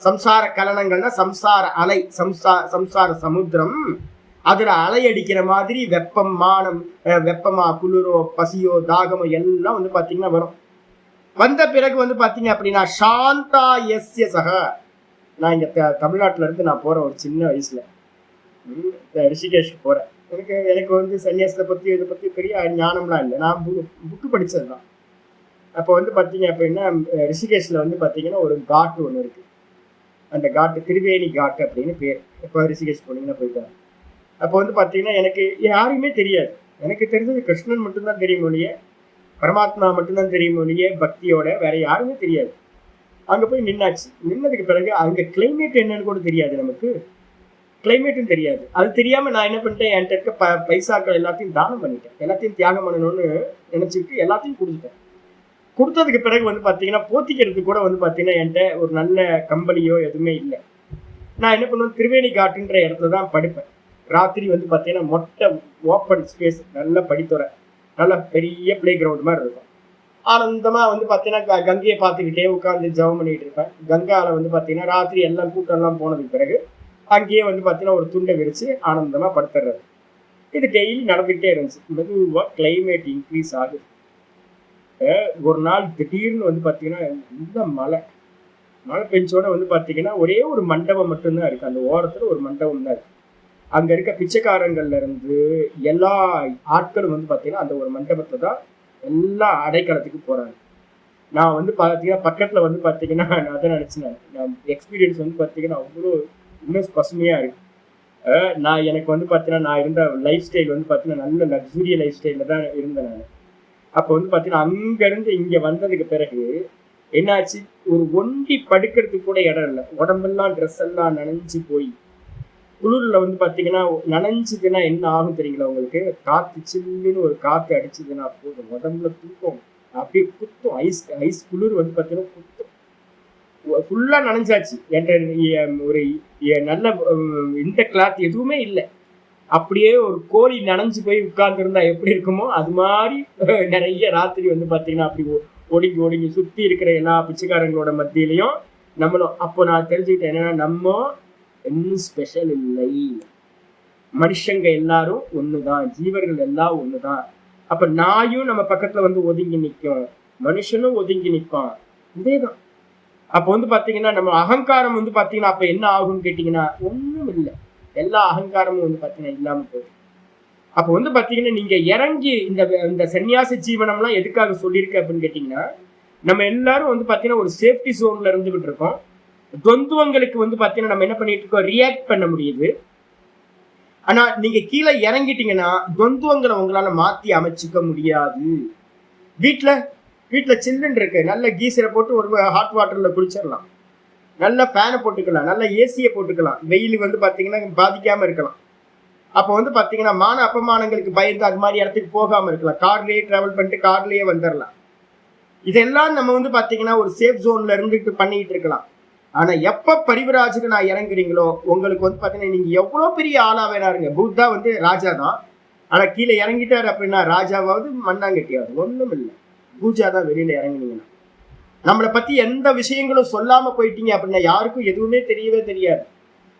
[SPEAKER 1] சம்சார கலனங்கள்னா சம்சார அலை, சம்சார சமுத்திரம். அதுல அலை அடிக்கிற மாதிரி வெப்பம், மானம், வெப்பமா குளிரோ பசியோ தாகமோ எல்லாம் வந்து பாத்தீங்கன்னா வரும். வந்த பிறகு வந்து பாத்தீங்க அப்படின்னா சாந்தா எஸ்ய சக. நான் இங்க தமிழ்நாட்டுல இருந்து நான் போறேன் ஒரு சின்ன வயசுல ரிஷிகேஷ் போறேன். எனக்கு வந்து சன்னியாசத்தை பத்தி இதை பத்தி பெரிய ஞானம்லாம் இல்லை, நான் புக்கு படிச்சதுதான். அப்போ வந்து பாத்தீங்க அப்படின்னா ரிஷிகேஷ்ல வந்து பாத்தீங்கன்னா ஒரு காட்டு ஒன்று இருக்கு. அந்த காட்டு திரிவேணி காட்டு அப்படின்னு பேர். இப்போ ரிஷிகேஷ் போனீங்கன்னா போயிட்டாங்க. அப்போ வந்து பார்த்தீங்கன்னா எனக்கு யாருமே தெரியாது. எனக்கு தெரிஞ்சது கிருஷ்ணன் மட்டும்தான் தெரியும் ஒழிய, பரமாத்மா மட்டும்தான் தெரியும் ஒழிய, பக்தியோட வேற யாருமே தெரியாது. அங்கே போய் நின்னாச்சு. நின்னதுக்கு பிறகு அங்கே கிளைமேட் என்னன்னு கூட தெரியாது, நமக்கு கிளைமேட்டும் தெரியாது. அது தெரியாமல் நான் என்ன பண்ணிட்டேன், என்கிட்ட இருக்க பைசாக்கள் எல்லாத்தையும் தானம் பண்ணிட்டேன், எல்லாத்தையும் தியாகம் பண்ணணும்னு நினச்சிக்கிட்டு எல்லாத்தையும் கொடுத்துட்டேன். கொடுத்ததுக்கு பிறகு வந்து பார்த்தீங்கன்னா போத்திக்கிறதுக்கு கூட வந்து பார்த்தீங்கன்னா என்கிட்ட ஒரு நல்ல கம்பளியோ எதுவுமே இல்லை. நான் என்ன பண்ணுவேன், திரிவேணி காட்டுன்ற இடத்துல தான் படுப்பேன். ராத்திரி வந்து பார்த்தீங்கன்னா மொட்டை ஓப்பன் ஸ்பேஸ், நல்ல படித்துறை, நல்ல பெரிய பிளே கிரவுண்ட் மாதிரி இருக்கும். ஆனந்தமாக வந்து பார்த்தீங்கன்னா கங்கையை பார்த்துக்கிட்டே உட்காந்து ஜெபம் பண்ணிகிட்டு இருப்பேன். கங்காவில் வந்து பார்த்தீங்கன்னா ராத்திரி எல்லாம் கூட்டம்லாம் போனதுக்கு பிறகு அங்கேயே வந்து பார்த்தீங்கன்னா ஒரு துண்டை விரித்து ஆனந்தமாக படுத்துடுறது. இது டெய்லி நடந்துக்கிட்டே இருந்துச்சு. மெதுவாக கிளைமேட் இன்க்ரீஸ் ஆகுது. ஒரு நாள் திடீர்னு வந்து பார்த்தீங்கன்னா நல்ல மழை பெஞ்சோட வந்து பார்த்தீங்கன்னா ஒரே ஒரு மண்டபம் மட்டும்தான் இருக்குது. அந்த ஓரத்தில் ஒரு மண்டபம் தான் இருக்குது. அங்கே இருக்க பிச்சைக்காரங்கள்ல இருந்து எல்லா ஆட்களும் வந்து பார்த்தீங்கன்னா அந்த ஒரு மண்டபத்தை தான் எல்லா அடைக்கலத்துக்கு போகிறாங்க. நான் வந்து பார்த்தீங்கன்னா பக்கத்தில் வந்து பார்த்தீங்கன்னா நான் அதை நினச்சினேன். நான் எக்ஸ்பீரியன்ஸ் வந்து பார்த்தீங்கன்னா அவ்வளோ இன்னும் பசுமையாக இருக்குது. எனக்கு வந்து பார்த்தீங்கன்னா நான் இருந்த லைஃப் ஸ்டைல் வந்து பார்த்தீங்கன்னா நல்ல லக்ஸுரிய லைஃப் ஸ்டைலில் தான் இருந்தேன் நான். அப்போ வந்து பார்த்தீங்கன்னா அங்கேருந்து இங்கே வந்ததுக்கு பிறகு என்னாச்சு, ஒரு ஒண்டி படுக்கிறதுக்கு கூட இடம் இல்லை. உடம்பெல்லாம் ட்ரெஸ் எல்லாம் நனைஞ்சு போய் குளிரில் வந்து பார்த்தீங்கன்னா நனைஞ்சுதுன்னா என்ன ஆகும் தெரியுங்களா உங்களுக்கு, காற்று சில்லுன்னு ஒரு காற்று அடிச்சதுன்னா போதும் உடம்புல தூக்கம் அப்படியே குத்தும். ஐஸ் குளிர் வந்து பார்த்தீங்கன்னா குத்தும். ஃபுல்லாக நனைஞ்சாச்சு. என்கிட்ட ஒரு நல்ல இந்த கிளாத் எதுவுமே இல்லை. அப்படியே ஒரு கோழி நனைஞ்சு போய் உட்கார்ந்துருந்தா எப்படி இருக்குமோ அது மாதிரி நிறைய ராத்திரி வந்து பார்த்தீங்கன்னா அப்படி ஒடுங்கி சுற்றி இருக்கிற எல்லா பிச்சைக்காரங்களோட மத்தியிலையும் நம்மளும். அப்போ நான் தெரிஞ்சுக்கிட்டேன் என்னன்னா, நம்ம இன்னும் ஸ்பெஷல் இல்லை, மனுஷங்க எல்லாரும் ஒன்று தான், ஜீவர்கள் எல்லாம் ஒன்று தான் அப்ப நாயும் நம்ம பக்கத்துல வந்து ஒதுங்கி நிற்கும், மனுஷனும் ஒதுங்கி நிற்பான். இதேதான். அப்ப வந்து பாத்தீங்கன்னா நம்ம அகங்காரம் வந்து பாத்தீங்கன்னா அப்ப என்ன ஆகும்னு கேட்டீங்கன்னா ஒண்ணும் இல்லை. எல்லா அகங்காரமும் வந்து பாத்தீங்கன்னா இல்லாம போயிடும். அப்ப வந்து பாத்தீங்கன்னா நீங்க இறங்கி இந்த சன்னியாச ஜீவனம்லாம் எதுக்காக சொல்லியிருக்கு அப்படின்னு கேட்டீங்கன்னா, நம்ம எல்லாரும் வந்து பாத்தீங்கன்னா ஒரு சேஃப்டி ஜோன்ல இருந்துகிட்டு இருக்கோம். துவந்துவங்களுக்கு வந்து பாத்தீங்கன்னா நம்ம என்ன பண்ணிட்டு இருக்கோம், ரியாக்ட் பண்ண முடியுது. ஆனா நீங்க கீழே இறங்கிட்டீங்கன்னா துவந்துவங்களை உங்களால மாத்தி அமைச்சுக்க முடியாது. வீட்டுல சில்லுன்னு இருக்கு, நல்ல கீசரை போட்டு ஒரு ஹாட் வாட்டர்ல குளிச்சிடலாம், நல்ல ஃபேனை போட்டுக்கலாம், நல்ல ஏசியை போட்டுக்கலாம், வெயில் வந்து பாத்தீங்கன்னா பாதிக்காம இருக்கலாம். அப்ப வந்து பாத்தீங்கன்னா மான அப்பமானங்களுக்கு பயந்து அது மாதிரி இடத்துக்கு போகாம இருக்கலாம், கார்லயே டிராவல் பண்ணிட்டு கார்லயே வந்துடலாம். இதெல்லாம் நம்ம வந்து பாத்தீங்கன்னா ஒரு சேஃப் ஜோன்ல இருந்துட்டு பண்ணிட்டு இருக்கலாம். ஆனா எப்ப பரிவராஜுக்கு நான் இறங்குறீங்களோ உங்களுக்கு வந்து பாத்தீங்கன்னா நீங்க எவ்வளவு பெரிய ஆளா வேணாருங்க. புத்தா வந்து ராஜா தான், ஆனா கீழே இறங்கிட்டாரு அப்படின்னா ராஜாவாவது மண்ணாங்கட்டியாவது ஒண்ணும் இல்லை. பூஜா தான் வெளியில இறங்குனீங்கன்னா. நம்மளை பத்தி எந்த விஷயங்களும் சொல்லாம போயிட்டீங்க அப்படின்னா யாருக்கும் எதுவுமே தெரியவே தெரியாது.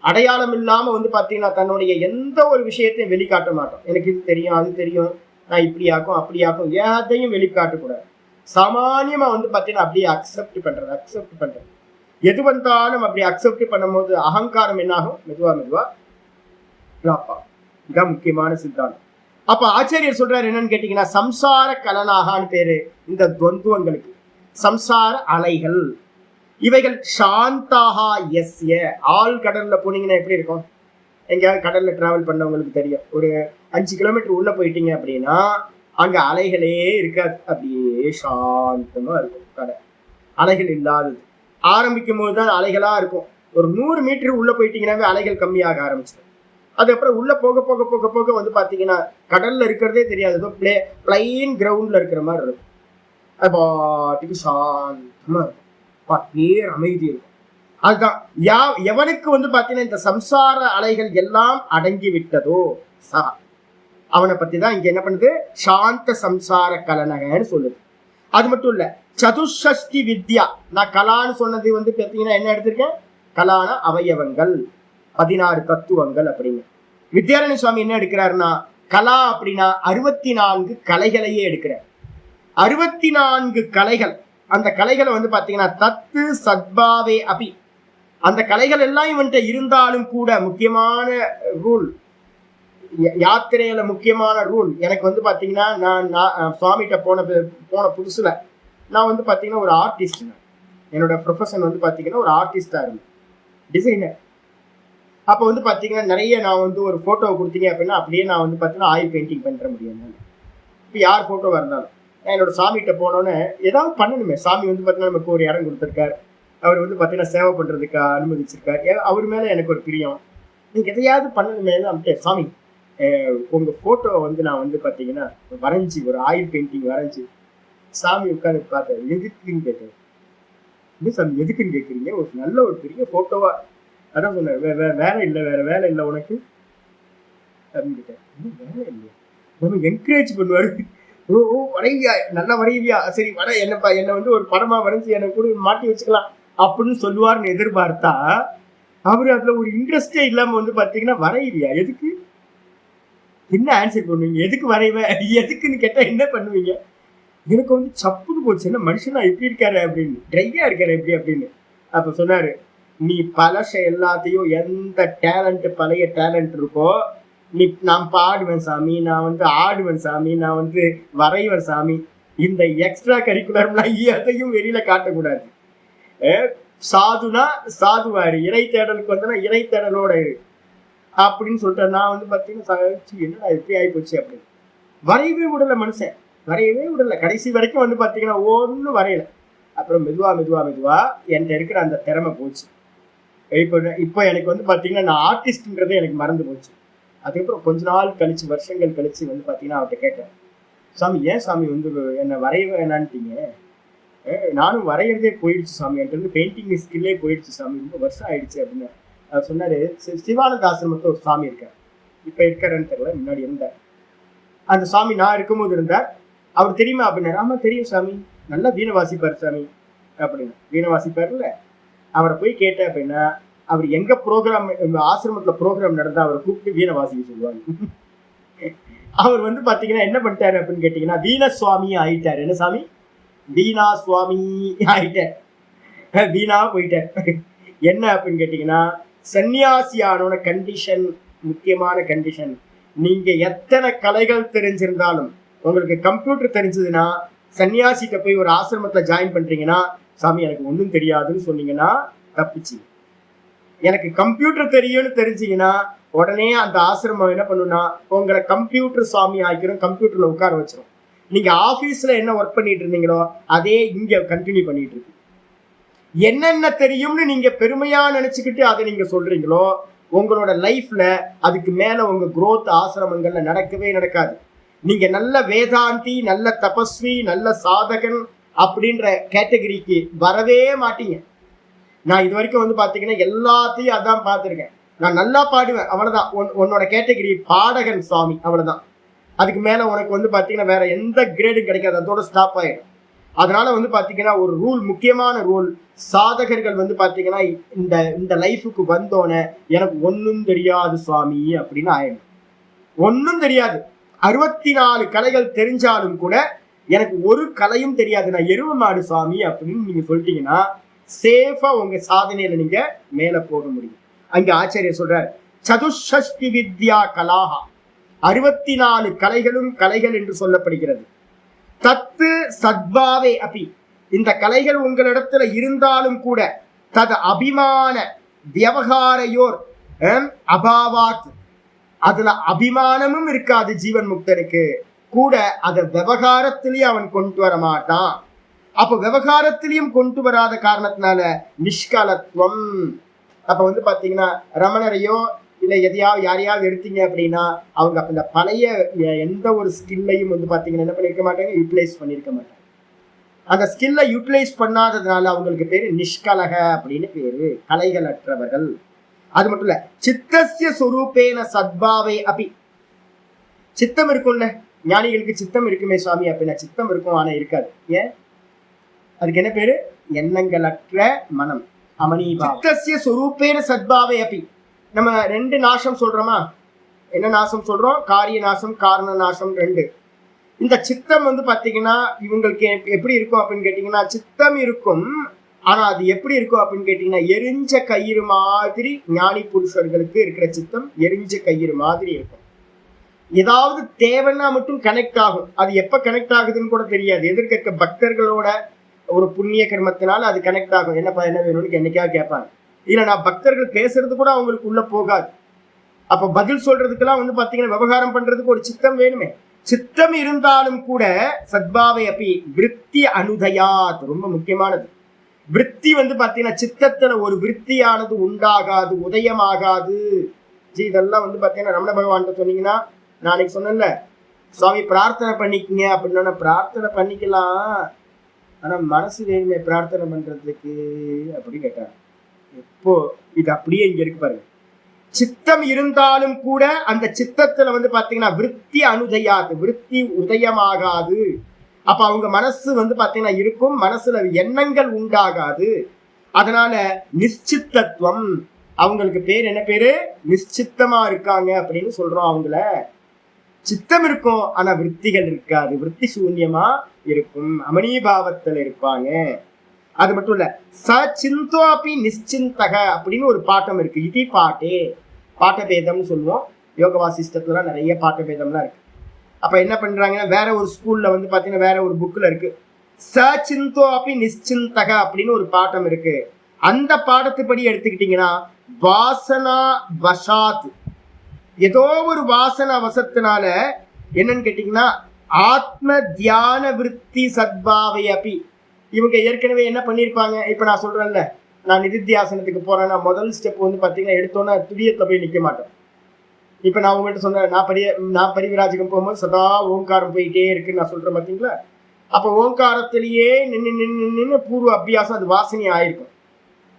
[SPEAKER 1] அடையாளம் இல்லாம வந்து பாத்தீங்கன்னா தன்னுடைய எந்த ஒரு விஷயத்தையும் வெளிக்காட்ட மாட்டோம். எனக்கு இது தெரியும், அது தெரியும், நான் இப்படி ஆக்கும் அப்படி ஆக்கும், எதையும் வெளிக்காட்டக்கூடாது. சாமானியமா வந்து பாத்தீங்கன்னா அப்படியே அக்செப்ட் பண்றது. எது வந்தாலும் அப்படி அக்செப்ட் பண்ணும் போது அகங்காரம் என்னாகும், மெதுவா டிராப் ஆகும். இதுதான் முக்கியமான சித்தாந்தம். அப்ப ஆச்சாரியர் சொல்றாரு என்னன்னு கேட்டீங்கன்னா, சம்சார கலனாகான்னு பேரு இந்த துவந்துவங்களுக்கு. சம்சார அலைகள் இவைகள் சாந்தாகா எஸ்ய. ஆள் கடல்ல போனீங்கன்னா எப்படி இருக்கும், எங்கேயாவது கடல்ல டிராவல் பண்ணவங்களுக்கு தெரியும். ஒரு 5 கிலோமீட்டர் உள்ள போயிட்டீங்க அப்படின்னா அங்க அலைகளே இருக்காது, அப்படியே சாந்தமா இருக்கும் கடல், அலைகள் இல்லாதது. ஆரம்பிக்கும் போது தான் அலைகளா இருக்கும். ஒரு 100 மீட்டர் உள்ள போயிட்டீங்கன்னாவே அலைகள் கம்மியாக ஆரம்பிச்சிடும். அதுக்கப்புறம் உள்ள போக போக போக போக வந்து பாத்தீங்கன்னா கடல்ல இருக்கிறதே தெரியாது, ஏதோ பிளைன் கிரவுண்ட்ல இருக்கிற மாதிரி இருக்கும். அது பாட்டுக்கு சாந்தமா இருக்கும், பேர் அமைதி இருக்கும். அதுதான் எவனுக்கு வந்து பாத்தீங்கன்னா இந்த சம்சார அலைகள் எல்லாம் அடங்கி விட்டதோ சா, அவனை பத்தி தான் இங்க என்ன பண்ணுது, சாந்த சம்சார கலனகன்னு சொல்லுது. அது மட்டும் இல்ல, சதுஷ்டி வித்யா. நான் கலான்னு சொன்னது வந்து பார்த்தீங்கன்னா என்ன எடுத்திருக்கேன், கலான அவயவங்கள் 16 தத்துவங்கள் அப்படின்னு. வித்யாரண்ய சுவாமி என்ன எடுக்கிறாருன்னா கலா அப்படின்னா 64 கலைகளையே எடுக்கிறார். 64 கலைகள். அந்த கலைகளை வந்து பாத்தீங்கன்னா தத்து சத்பாவே அபி, அந்த கலைகள் எல்லாம் இவன்கிட்ட இருந்தாலும் கூட முக்கியமான ரூல், யாத்திரையில முக்கியமான ரூல் எனக்கு வந்து பாத்தீங்கன்னா, நான் சுவாமிகிட்ட போன புதுசுல நான் வந்து பாத்தீங்கன்னா ஒரு ஆர்டிஸ்ட். என்னோட ப்ரொஃபஷன் வந்து பாத்தீங்கன்னா ஒரு ஆர்டிஸ்டா இருந்தேன், டிசைனர். அப்போ வந்து பாத்தீங்கன்னா நிறைய நான் வந்து ஒரு போட்டோவை கொடுத்தீங்க அப்படின்னா அப்படியே நான் வந்து பாத்தீங்கன்னா ஆயில் பெயிண்டிங் பண்ற முடியும். இப்போ யார் போட்டோவா இருந்தாலும் நான் என்னோட சாமிகிட்ட போனோன்னே ஏதாவது பண்ணணுமே. சாமி வந்து பாத்தீங்கன்னா நமக்கு ஒரு இடம் கொடுத்துருக்காரு, அவர் வந்து பாத்தீங்கன்னா சேவை பண்றதுக்கு அனுமதிச்சிருக்காரு, அவர் மேல எனக்கு ஒரு பிரியம், நீங்க எதையாவது பண்ணணுமே அப்படின்ட்டு சாமி உங்க போட்டோவை வந்து நான் வந்து பாத்தீங்கன்னா வரைஞ்சி ஒரு ஆயில் பெயிண்டிங் வரைஞ்சி சாமி உட்காந்து பார்த்தேன். எதுக்குன்னு கேட்டேன். இல்லை சாமி எதுக்குன்னு கேட்குறீங்க, ஒரு நல்ல ஒரு பெரிய போட்டோவா. அதான் சொன்னேன், வேற வேலை இல்லை உனக்கு அப்படின்னு கேட்டேன். வேலை இல்லையா, நம்ம என்கரேஜ் பண்ணுவாரு. ஓ வரைவியா, நல்லா வரைவியா, சரி வர, என்னை வந்து ஒரு படமா வரைஞ்சி எனக்கு கூட மாட்டி வச்சுக்கலாம் அப்படின்னு சொல்லுவார்னு எதிர்பார்த்தா அவரு அதுல ஒரு இன்ட்ரெஸ்டே இல்லாம வந்து பாத்தீங்கன்னா வரைவியா, எதுக்கு, என்ன ஆன்சர் பண்ணுவீங்க, எதுக்கு வரைவ, எதுக்குன்னு கேட்டா என்ன பண்ணுவீங்க. எனக்கு வந்து சப்புன்னு போச்சு, என்ன மனுஷனா எப்படி இருக்காரு அப்படின்னு, ட்ரையா இருக்காரு எப்படி அப்படின்னு. அப்ப சொன்னாரு, நீ பழச எல்லாத்தையும் எந்த டேலண்ட் பழைய டேலண்ட் இருக்கோ, நான் பாடுவேன் சாமி, நான் வந்து ஆடுவேன் சாமி, நான் வந்து வரைவேன் சாமி, இந்த எக்ஸ்ட்ரா கரிக்குலர்லாம் எதையும் வெளியில காட்டக்கூடாது. சாதுனா சாதுவாரு, இறை தேடலுக்கு வந்தனா இறை தேடலோட இரு அப்படின்னு சொல்லிட்டு நான் வந்து பாத்தீங்கன்னா என்னடா எப்படி ஆகி போச்சு அப்படின்னு. வரையவே விடல மனுஷன், வரையவே விடல. கடைசி வரைக்கும் வந்து பாத்தீங்கன்னா ஒன்றும் வரையல. அப்புறம் மெதுவா என்கிட்ட இருக்கிற அந்த திறமை போச்சு. இப்போ எனக்கு வந்து பாத்தீங்கன்னா நான் ஆர்டிஸ்ட்ன்றதே எனக்கு மறந்து போச்சு. அதுக்கப்புறம் கொஞ்ச நாள் கழிச்சு, வருஷங்கள் கழிச்சு வந்து பாத்தீங்கன்னா அவர்கிட்ட கேட்டேன், சாமி ஏன் சாமி வந்து என்னை வரைய வேணான்ட்டீங்க, நானும் வரைகிறதே போயிடுச்சு சாமி, என்கிட்ட இருந்து பெயிண்டிங் ஸ்கில்லே போயிடுச்சு சாமி, ரொம்ப வருஷம் ஆயிடுச்சு அப்படின்னு. அவர் சொன்னாரு, சிவானந்த ஆசிரமத்தில் ஒரு சாமி இருக்கார், இப்ப இருக்காருன்னு தெரியல, முன்னாடி இருந்தார். அந்த சாமி நான் இருக்கும்போது இருந்தார். அவர் தெரியுமா அப்படின்னா, ஆமா தெரியும் சாமி, நல்லா வீணை வாசிப்பார் சாமி அப்படின்னு. வீணை வாசிப்பார்ல, அவரை போய் கேட்டேன் அப்படின்னா அவர் எங்க ப்ரோக்ராம், ஆசிரமத்துல ப்ரோக்ராம் நடந்தா அவரை கூப்பிட்டு வீணை வாசிக்க சொல்லுவாங்க. அவர் வந்து பாத்தீங்கன்னா என்ன பண்ணிட்டாரு அப்படின்னு கேட்டீங்கன்னா வீண சுவாமி ஆயிட்டாரு. என்ன சாமி? வீணா சுவாமி ஆயிட்டார். வீணா போயிட்டார். என்ன அப்படின்னு கேட்டீங்கன்னா சன்னியாசியானோட கண்டிஷன், முக்கியமான கண்டிஷன், நீங்க எத்தனை கலைகள் தெரிஞ்சிருந்தாலும், உங்களுக்கு கம்ப்யூட்டர் தெரிஞ்சதுன்னா, சன்னியாசிட்ட போய் ஒரு ஆசிரமத்துல ஜாயின் பண்றீங்கன்னா, சாமி எனக்கு ஒன்றும் தெரியாதுன்னு சொன்னீங்கன்னா தப்பிச்சு. எனக்கு கம்ப்யூட்டர் தெரியும்னு தெரிஞ்சீங்கன்னா உடனே அந்த ஆசிரமம் என்ன பண்ணுன்னா உங்களை கம்ப்யூட்டர் சுவாமி ஆக்கிரும், கம்ப்யூட்டர்ல உட்கார வச்சிரும். நீங்க ஆபீஸ்ல என்ன ஒர்க் பண்ணிட்டு இருந்தீங்களோ அதே இங்க கண்டினியூ பண்ணிட்டு இருக்கு. என்னென்ன தெரியும்னு நீங்க பெருமையா நினைச்சுக்கிட்டு அதை நீங்க சொல்றீங்களோ உங்களோட லைஃப்ல அதுக்கு மேல உங்க growth ஆசிரமங்கள்ல நடக்கவே நடக்காது. நீங்க நல்ல வேதாந்தி, நல்ல தபஸ்வி, நல்ல சாதகன் அப்படின்ற கேட்டகரிக்கு வரவே மாட்டீங்க. நான் இது வரைக்கும் வந்து பாத்தீங்கன்னா எல்லாத்தையும் அதான் பார்த்துருக்கேன். நான் நல்லா பாடுவேன், அவ்வளவுதான். உன்னோட கேட்டகரி பாடகன் சுவாமி, அவ்வளவுதான். அதுக்கு மேல உனக்கு வந்து பாத்தீங்கன்னா வேற எந்த கிரேடும் கிடைக்காது, அதோட ஸ்டாப் ஆயிடும். அதனால வந்து பாத்தீங்கன்னா ஒரு ரூல், முக்கியமான ரூல், சாதகர்கள் வந்து பாத்தீங்கன்னா இந்த இந்த லைஃபுக்கு வந்தோன்னே எனக்கு ஒன்னும் தெரியாது சுவாமி அப்படின்னு ஆயிடும். ஒன்னும் தெரியாது. 64 கலைகள் தெரிஞ்சாலும் கூட எனக்கு ஒரு கலையும் தெரியாது, நான் எரும மாடு சுவாமி அப்படின்னு நீங்க சொல்லிட்டீங்கன்னா சேஃபா உங்க சாதனையில நீங்க மேல போக முடியும். அங்க ஆச்சாரியர் சொல்றார், சதுஷ்டி வித்யா கலாஹா, 64 கலைகளும் கலைகள் என்று சொல்லப்படுகிறது. தத்து சத்பாவே அபி, இந்த கலைகள் உங்களிடத்துல இருந்தாலும் கூட தது அபிமான வியவகாரையோர் அபாவாத், அதுல அபிமானமும் இருக்காது ஜீவன் முக்தனுக்கு. கூட அதை விவகாரத்திலேயே அவன் கொண்டு வர மாட்டான். அப்ப விவகாரத்திலையும் கொண்டு வராத காரணத்தினால நிஷ்கலத்துவம். அப்ப வந்து பாத்தீங்கன்னா ரமணரையோ இல்ல எதையாவது யாரையாவது எடுத்தீங்க அப்படின்னா அவங்க அப்ப இந்த பழைய எந்த ஒரு ஸ்கில்லையும் வந்து பாத்தீங்கன்னா என்ன பண்ணிருக்க மாட்டாங்க, யூட்டிலைஸ் பண்ணிருக்க மாட்டாங்க. அந்த ஸ்கில்லை யூட்டிலைஸ் பண்ணாததுனால அவங்களுக்கு பேரு நிஷ்கலக அப்படின்னு பேரு, கலைகள் அற்றவர்கள். அது மட்டும் இல்ல, சித்தஸ்ய சொரூபேன சத்பாவே அபி, சித்தம் இருக்கும்ல, ஞானிகளுக்கு சித்தம் இருக்குமே சுவாமி அப்படின்னா சித்தம் இருக்கும், ஆனா இருக்காது. ஏன்? அதுக்கு என்ன பேரு? எண்ணங்களற்ற மனம், அமனீபா. சித்தஸ்ய சொரூபேன சத்பாவே அபி. நம்ம 2 நாசம் சொல்றோமா? என்ன நாசம் சொல்றோம்? காரிய நாசம், காரண நாசம் 2. இந்த சித்தம் வந்து பாத்தீங்கன்னா இவங்களுக்கு எப்படி இருக்கும் அப்படின்னு கேட்டீங்கன்னா, சித்தம் இருக்கும், ஆனா அது எப்படி இருக்கும் அப்படின்னு கேட்டீங்கன்னா எரிஞ்ச கயிறு மாதிரி. ஞானி புருஷர்களுக்கு இருக்கிற சித்தம் எரிஞ்ச கயிறு மாதிரி இருக்கும். ஏதாவது தேவைன்னா மட்டும் கனெக்ட் ஆகும். அது எப்ப கனெக்ட் ஆகுதுன்னு கூட தெரியாது. எதிர்க்க பக்தர்களோட ஒரு புண்ணிய கர்மத்தினால அது கனெக்ட் ஆகும். என்னப்பா என்ன வேணும்னு என்னைக்காவது கேட்பாங்க. இல்ல நான் பக்தர்கள் பேசுறது கூட அவங்களுக்கு உள்ள போகாது. அப்ப பதில் சொல்றதுக்கெல்லாம் வந்து பாத்தீங்கன்னா விவகாரம் பண்றதுக்கு ஒரு சித்தம் வேணுமே. சித்தம் இருந்தாலும் கூட சத்பாவை அப்படி விருத்தி அனுதயாத், ரொம்ப முக்கியமானது. விருத்தி வந்து பாத்தீங்கன்னா சித்தத்துல ஒரு விருத்தியானது உண்டாகாது, உதயமாகாது. இதெல்லாம் வந்து பாத்தீங்கன்னா ரமண பகவான் சொன்னீங்கன்னா, நாளைக்கு சொன்னேன்ல சுவாமி பிரார்த்தனை பண்ணிக்கங்க அப்படின்னா, பிரார்த்தனை பண்ணிக்கலாம் ஆனா மனசு வேணுமே பிரார்த்தனை பண்றதுக்கு அப்படி கேட்டாங்க. எப்போ இது அப்படியே இங்க இருக்கு பாருங்க. சித்தம் இருந்தாலும் கூட அந்த சித்தத்துல வந்து பாத்தீங்கன்னா விருத்தி அனுதயாது, விருத்தி உதயமாகாது. அப்ப அவங்க மனசு வந்து பாத்தீங்கன்னா இருக்கும், மனசுல எண்ணங்கள் உண்டாகாது. அதனால நிச்சித்தத்துவம், அவங்களுக்கு பேர் என்ன பேரு? நிச்சித்தமா இருக்காங்க அப்படின்னு சொல்றோம். அவங்கள சித்தம் இருக்கும் ஆனா விருத்திகள் இருக்காது, விருத்தி சூன்யமா இருக்கும், அமனீபாவத்துல இருப்பாங்க. அது மட்டும் இல்ல, சிந்தோபி நிச்சிந்தக அப்படின்னு ஒரு பாட்டம் இருக்கு. இது பாட்டே பாட்டபேதம்னு சொல்லுவோம். யோக வாசிஷ்டத்துல நிறைய பாட்டபேதம்லாம் இருக்கு. அப்ப என்ன பண்றாங்கன்னா வேற ஒரு ஸ்கூல்ல வந்து பாத்தீங்கன்னா வேற ஒரு புக்ல இருக்கு, சிந்தோபி நிச்சிந்தக அப்படின்னு ஒரு பாட்டம் இருக்கு. அந்த பாடத்துப்படி எடுத்துக்கிட்டீங்கன்னா வாசனா வசாத், ஏதோ ஒரு வாசனா வசத்தினால என்னன்னு கேட்டீங்கன்னா ஆத்ம தியான விருத்தி சத்பாவை அப்பி. இவங்க ஏற்கனவே என்ன பண்ணியிருப்பாங்க, இப்போ நான் சொல்கிறேன்ல, நான் நிதித்தியாசனத்துக்கு போகிறேன்னா முதல் ஸ்டெப் வந்து பார்த்தீங்கன்னா எடுத்தோன்னா துரியத்தில் போய் நிற்க மாட்டேன். இப்போ நான் உங்கள்கிட்ட சொன்னேன், நான் பரிவிராஜகம் போகும்போது சதா ஓங்காரம் போயிட்டே இருக்குன்னு நான் சொல்கிறேன் பார்த்தீங்களா. அப்போ ஓங்காரத்திலேயே நின்று பூர்வ அபியாசம், அது வாசனை ஆயிருக்கும்.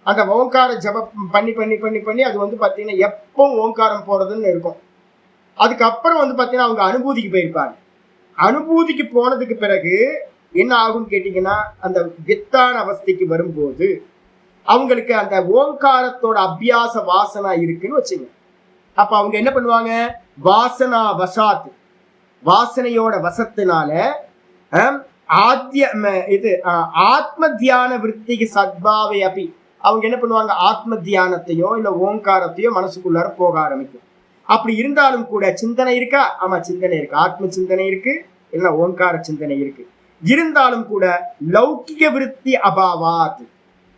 [SPEAKER 1] அந்த ஓங்கார ஜபம் பண்ணி பண்ணி பண்ணி பண்ணி அது வந்து பார்த்தீங்கன்னா எப்போ ஓங்காரம் போகிறதுன்னு இருக்கும். அதுக்கப்புறம் வந்து பார்த்தீங்கன்னா அவங்க அனுபூதிக்கு போயிருப்பாங்க. அனுபூதிக்கு போனதுக்கு பிறகு என்ன ஆகும்னு கேட்டீங்கன்னா அந்த வித்தான அவஸ்தைக்கு வரும்போது அவங்களுக்கு அந்த ஓங்காரத்தோட அபியாச வாசனா இருக்குன்னு வச்சுங்க. அப்ப அவங்க என்ன பண்ணுவாங்க, வாசனா வசாத், வாசனையோட வசத்தினால ஆத்ம தியான விருத்திக்கு சத்பாவை அப்படி அவங்க என்ன பண்ணுவாங்க, ஆத்ம தியானத்தையோ இல்ல ஓங்காரத்தையோ மனசுக்குள்ளார போக ஆரம்பிக்கும். அப்படி இருந்தாலும் கூட சிந்தனை இருக்கா? ஆமா, சிந்தனை இருக்கு. ஆத்ம சிந்தனை இருக்கு, இல்ல ஓங்கார சிந்தனை இருக்கு. இருந்தாலும் கூட லௌகிக விருத்தி அபாவாத்,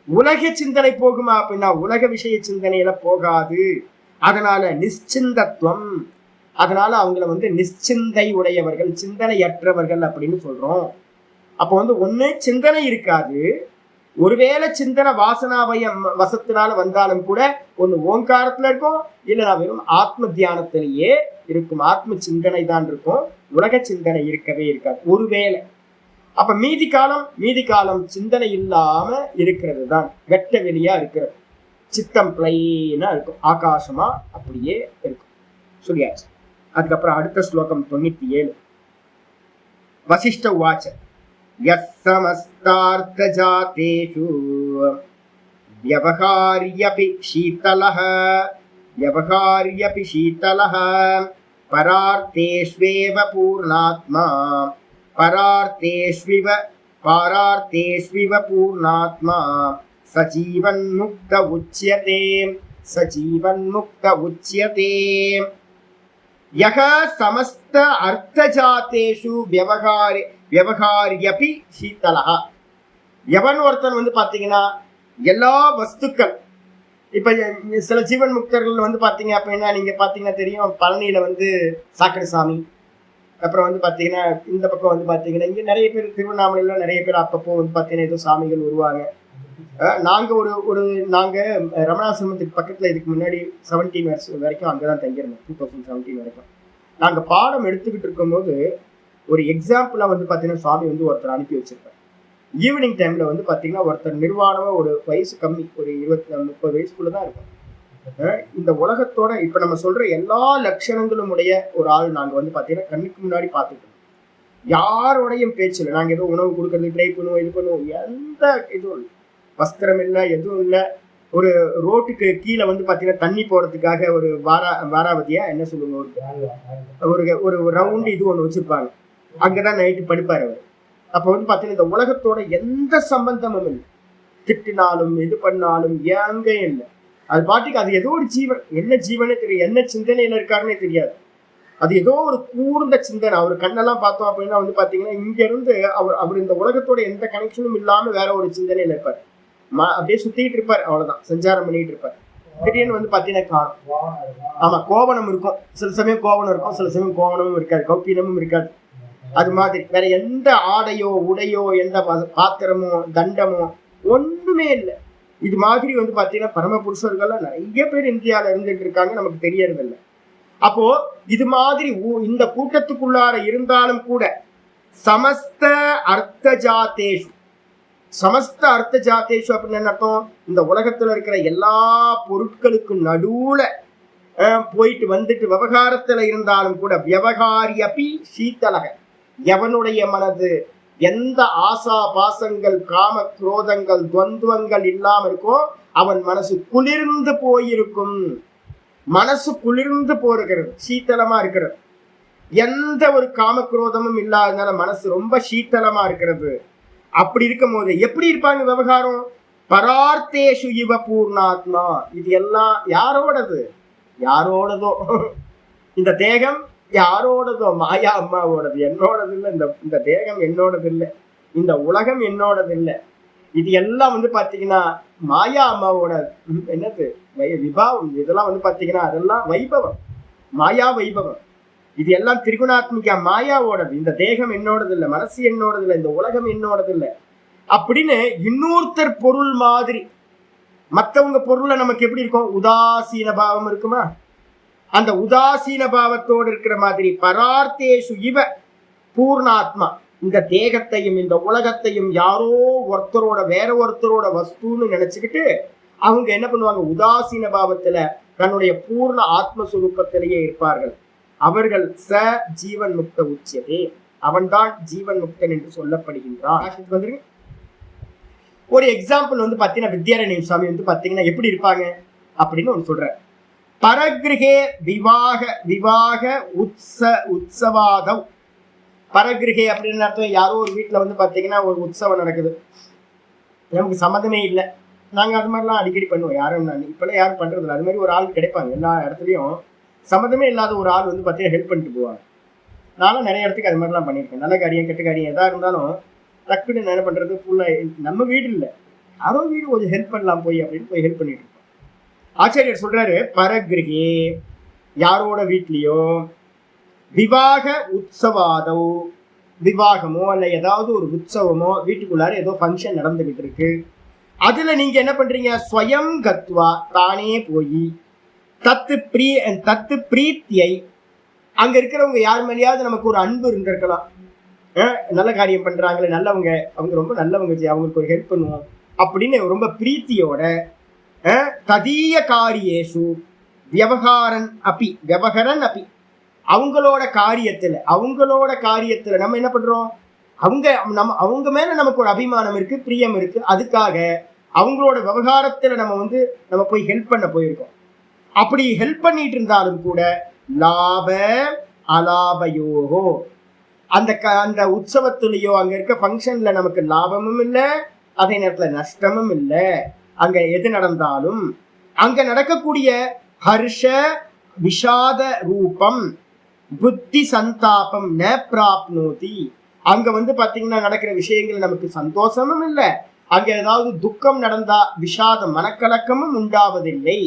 [SPEAKER 1] உலக சிந்தனை போகுமா அப்படின்னா உலக விஷய சிந்தனையில போகாது. அதனால நிச்சிந்தத்துவம், அதனால அவங்கள நிச்சிந்தை உடையவர்கள், சிந்தனையற்றவர்கள் அப்படின்னு சொல்றோம். அப்போ ஒண்ணு சிந்தனை இருக்காது, ஒருவேளை சிந்தனை வாசனாவயம் வசத்தினால வந்தாலும் கூட ஒண்ணு ஓங்காரத்துல இருக்கும், இல்ல வெறும் ஆத்ம தியானத்திலேயே இருக்கும். ஆத்ம சிந்தனை தான் இருக்கும், உலக சிந்தனை இருக்கவே இருக்காது ஒருவேளை. அப்ப மீதி காலம் சிந்தனை இல்லாம இருக்கிறது தான், வெட்ட வெளியா இருக்கிறது, சித்தம் பிளைனா இருக்கும், ஆகாசமா அப்படியே இருக்கும். சொல்லியாச்சு. அதுக்கப்புறம் அடுத்த ஸ்லோகம் 97. வசிஷ்ட உவாச்ச யஸ்ஸமஸ்தார்த்தஜாதேஷு வ்யவஹார்யபி ஷீதலஹ பரார்த்தேஷ்வேவ பூர்ணாத்மா பாரார்த்தேஷ்விவ பூர்ணாத்மா சஜீவன்முக்த உச்யதே. யஹ சமஸ்த அர்த்தஜாதேஷு வியவகாரியபி சீதலஹ. எவன் ஒருத்தன் பாத்தீங்கன்னா எல்லா வஸ்துக்கள், இப்ப சில ஜீவன் முக்தர்கள் பாத்தீங்க அப்படின்னா நீங்க பாத்தீங்கன்னா தெரியும், பழனியில சாக்கடை சாமி, அப்புறம் பாத்தீங்கன்னா இந்த பக்கம் பாத்தீங்கன்னா இங்க நிறைய பேர், திருவண்ணாமலையில நிறைய பேர் அப்பப்போ பாத்தீங்கன்னா ஏதோ சாமிகள் வருவாங்க. நாங்க நாங்க ரமணாசிரமத்துக்கு பக்கத்துல இதுக்கு முன்னாடி 17 வருஷம் வரைக்கும் அங்கதான் தங்கியிருந்தோம். 2017 வரைக்கும் நாங்க பாடம் எடுத்துக்கிட்டு இருக்கும் போது ஒரு எக்ஸாம்பிளா பாத்தீங்கன்னா சுவாமி ஒருத்தர் அனுப்பி வச்சிருப்பார். ஈவினிங் டைம்ல பாத்தீங்கன்னா ஒருத்தர் நிர்வாணமா, ஒரு வயசு கம்மி, ஒரு 20-30 வயசுக்குள்ளதான் இருக்கும். இந்த உலகத்தோட இப்ப நம்ம சொல்ற எல்லா லட்சணங்களும் உடைய ஒரு ஆள் நாங்க பாத்தீங்கன்னா கண்ணுக்கு முன்னாடி பார்த்துட்டோம். யாரோடையும் பேச்சுல நாங்க ஏதோ உணவு கொடுக்கறது ட்ரை பண்ணுவோம், இது பண்ணுவோம், எந்த இதுவும் இல்லை, வஸ்திரம் இல்லை, எதுவும் இல்லை. ஒரு ரோட்டுக்கு கீழே பாத்தீங்கன்னா தண்ணி போறதுக்காக ஒரு வாராவதியா என்ன சொல்லுவாங்க, ஒரு ரவுண்டு இது ஒண்ணு வச்சிருப்பாங்க, அங்கதான் நைட்டு படுப்பாரு அவர். அப்ப பாத்தீங்கன்னா இந்த உலகத்தோட எந்த சம்பந்தமும் இல்லை, திட்டினாலும் இது பண்ணாலும் ஏங்க இல்லை. அது பாட்டுக்கு அது ஏதோ ஒரு ஜீவன், என்ன ஜீவனே தெரியும், என்ன சிந்தனையில இருக்காருன்னே தெரியாது. அது ஏதோ ஒரு கூர்ந்த சிந்தனை. அவர் கண்ணெல்லாம் பார்த்தோம் அப்படின்னா பாத்தீங்கன்னா இங்க இருந்து அவர் இந்த உலகத்தோட எந்த கனெக்ஷனும் இல்லாம வேற ஒரு சிந்தனையில இருப்பார். அப்படியே சுத்திட்டு இருப்பார், அவ்வளவுதான், சஞ்சாரம் பண்ணிட்டு இருப்பார். திடீர்னு பாத்தீங்கன்னா காணும். ஆமா, கோவணம் இருக்கும், சில சமயம் கோவணம் இருக்கும், சில சமயம் கோவணமும் இருக்காது, கௌப்பீனமும் இருக்காது. அது மாதிரி வேற எந்த ஆடையோ உடையோ எந்த பாத்திரமோ தண்டமோ ஒண்ணுமே இல்லை. இது மாதிரி பாத்தீங்கன்னா பரம புருஷர்கள்லாம் நிறைய பேர் இந்தியாவில இருந்துட்டு இருக்காங்க, நமக்கு தெரியறது இல்லை. அப்போ இது மாதிரி இந்த கூட்டத்துக்குள்ளார இருந்தாலும் கூட சமஸ்த அர்த்தஜாதேஷு அப்படின்னு என்ன அர்த்தம், இந்த உலகத்துல இருக்கிற எல்லா பொருட்களுக்கும் நடுவுல போயிட்டு வந்துட்டு விவகாரத்துல இருந்தாலும் கூட வியவகாரியபி சீதலக, எவனுடைய மனது எந்த ஆசா பாசங்கள் காம குரோதங்கள் துவந்துவங்கள் இல்லாம இருக்கோ அவன் மனசு குளிர்ந்து போயிருக்கும். மனசு குளிர்ந்து போகிறது, சீத்தலமா இருக்கிறது. எந்த ஒரு காமக்ரோதமும் இல்லாதனால மனசு ரொம்ப சீத்தலமா இருக்கிறது. அப்படி இருக்கும் போது எப்படி இருப்பாங்க விவகாரம், பரார்த்தேஷு இவ பூர்ணாத்மா. இது எல்லாம் யாரோடது? யாரோடதோ. இந்த தேகம் யாரோடதோ, மாயா அம்மாவோடது, என்னோடது இல்லை. இந்த தேகம் என்னோடது இல்லை, இந்த உலகம் என்னோடது இல்லை. இது எல்லாம் பாத்தீங்கன்னா மாயா அம்மாவோட என்னது விபாவம். இதெல்லாம் பாத்தீங்கன்னா அதெல்லாம் வைபவம், மாயா வைபவம். இது எல்லாம் திரிகுணாத்மிகா மாயாவோடது. இந்த தேகம் என்னோடது இல்லை, மனசு என்னோடது இல்லை, இந்த உலகம் என்னோடது இல்லை அப்படின்னு இன்னொருத்தர் பொருள் மாதிரி. மற்றவங்க பொருள்ல நமக்கு எப்படி இருக்கும், உதாசீன பாவம் இருக்குமா? அந்த உதாசீன பாவத்தோடு இருக்கிற மாதிரி பரார்த்தேஷு இவ பூர்ணாத்மா, இந்த தேகத்தையும் இந்த உலகத்தையும் யாரோ ஒருத்தரோட வேற ஒருத்தரோட வஸ்துன்னு நினைச்சுக்கிட்டு அவங்க என்ன பண்ணுவாங்க, உதாசீன பாவத்துல தன்னுடைய பூர்ண ஆத்மஸ்வரூபத்திலேயே இருப்பார்கள். அவர்கள் ச ஜீவன் முக்த உச்சியதே, அவன்தான் ஜீவன் முக்தன் என்று சொல்லப்படுகின்றான். ஒரு எக்ஸாம்பிள் பாத்தீங்கன்னா வித்யாரண்ய சுவாமி பாத்தீங்கன்னா எப்படி இருப்பாங்க அப்படின்னு ஒன்று சொல்ற. பரகிரகே விவாக உற்சவாதவ் பரகிரகே அப்படின்னு அர்த்தம் யாரோ ஒரு வீட்டில் வந்து பார்த்தீங்கன்னா ஒரு உற்சவம் நடக்குது, நமக்கு சம்மந்தமே இல்லை. நாங்கள் அது மாதிரிலாம் அடிக்கடி பண்ணுவோம். யாரும் இப்போல்லாம் யாரும் பண்ணுறதில்ல. அது மாதிரி ஒரு ஆள் கிடைப்பாங்க எல்லா இடத்துலையும். சம்மந்தமே இல்லாத ஒரு ஆள் வந்து பார்த்தீங்கன்னா ஹெல்ப் பண்ணிட்டு போவாங்க. நானும் நிறைய இடத்துக்கு அது மாதிரிலாம் பண்ணியிருக்கேன். நல்ல காரியம் கெட்ட காரியம் எதாக இருந்தாலும் டக்குன்னு என்ன பண்ணுறது, ஃபுல்லாக நம்ம வீடு இல்லை யாரோ வீடு கொஞ்சம் ஹெல்ப் பண்ணலாம் போய் அப்படின்னு போய் ஹெல்ப் பண்ணிட்டு இருக்கோம். ஆச்சாரியர் சொல்றாரு, பரகிரகே யாரோட வீட்லேயோ விவாக உற்சவாதோ, விவாகமோ அல்ல ஏதாவது ஒரு உற்சவமோ வீட்டுக்குள்ளார ஏதோ ஃபங்க்ஷன் நடந்துகிட்டு இருக்கு, அதுல நீங்க என்ன பண்றீங்க, ஸ்வயம் கத்வா தானே போய் தத்து பிரீத்தியை, அங்க இருக்கிறவங்க யார் மேலேயாவது நமக்கு ஒரு அன்பு இருந்திருக்கலாம், நல்ல காரியம் பண்றாங்களே நல்லவங்க, அவங்க ரொம்ப நல்லவங்க, அவங்களுக்கு ஒரு ஹெல்ப் பண்ணுவோம் அப்படின்னு ரொம்ப பிரீத்தியோட ததீய காரியேஷு வியவகாரன் அப்பி அவங்களோட காரியத்துல நம்ம என்ன பண்றோம், அவங்க மேல நமக்கு ஒரு அபிமானம் இருக்கு, பிரியம் இருக்கு, அதுக்காக அவங்களோட விவகாரத்துல நம்ம போய் ஹெல்ப் பண்ண போயிருக்கோம். அப்படி ஹெல்ப் பண்ணிட்டு இருந்தாலும் கூட லாப அலாபயோகோ, அந்த உற்சவத்துலயோ அங்க இருக்க ஃபங்க்ஷன்ல நமக்கு லாபமும் இல்லை, அதே நேரத்துல நஷ்டமும் இல்லை. அங்க எது நடந்தாலும் அங்க நடக்கக்கூடிய ஹர்ஷ விஷாத ரூபம் புத்தி சந்தாபம் ந பிராப்னோதி, அங்க பாத்தீங்கன்னா நடக்கிற விஷயங்கள் நமக்கு சந்தோஷமும் இல்லை, அங்க ஏதாவது துக்கம் நடந்தா விஷாதம் மனக்கலக்கமும் உண்டாவதில்லை.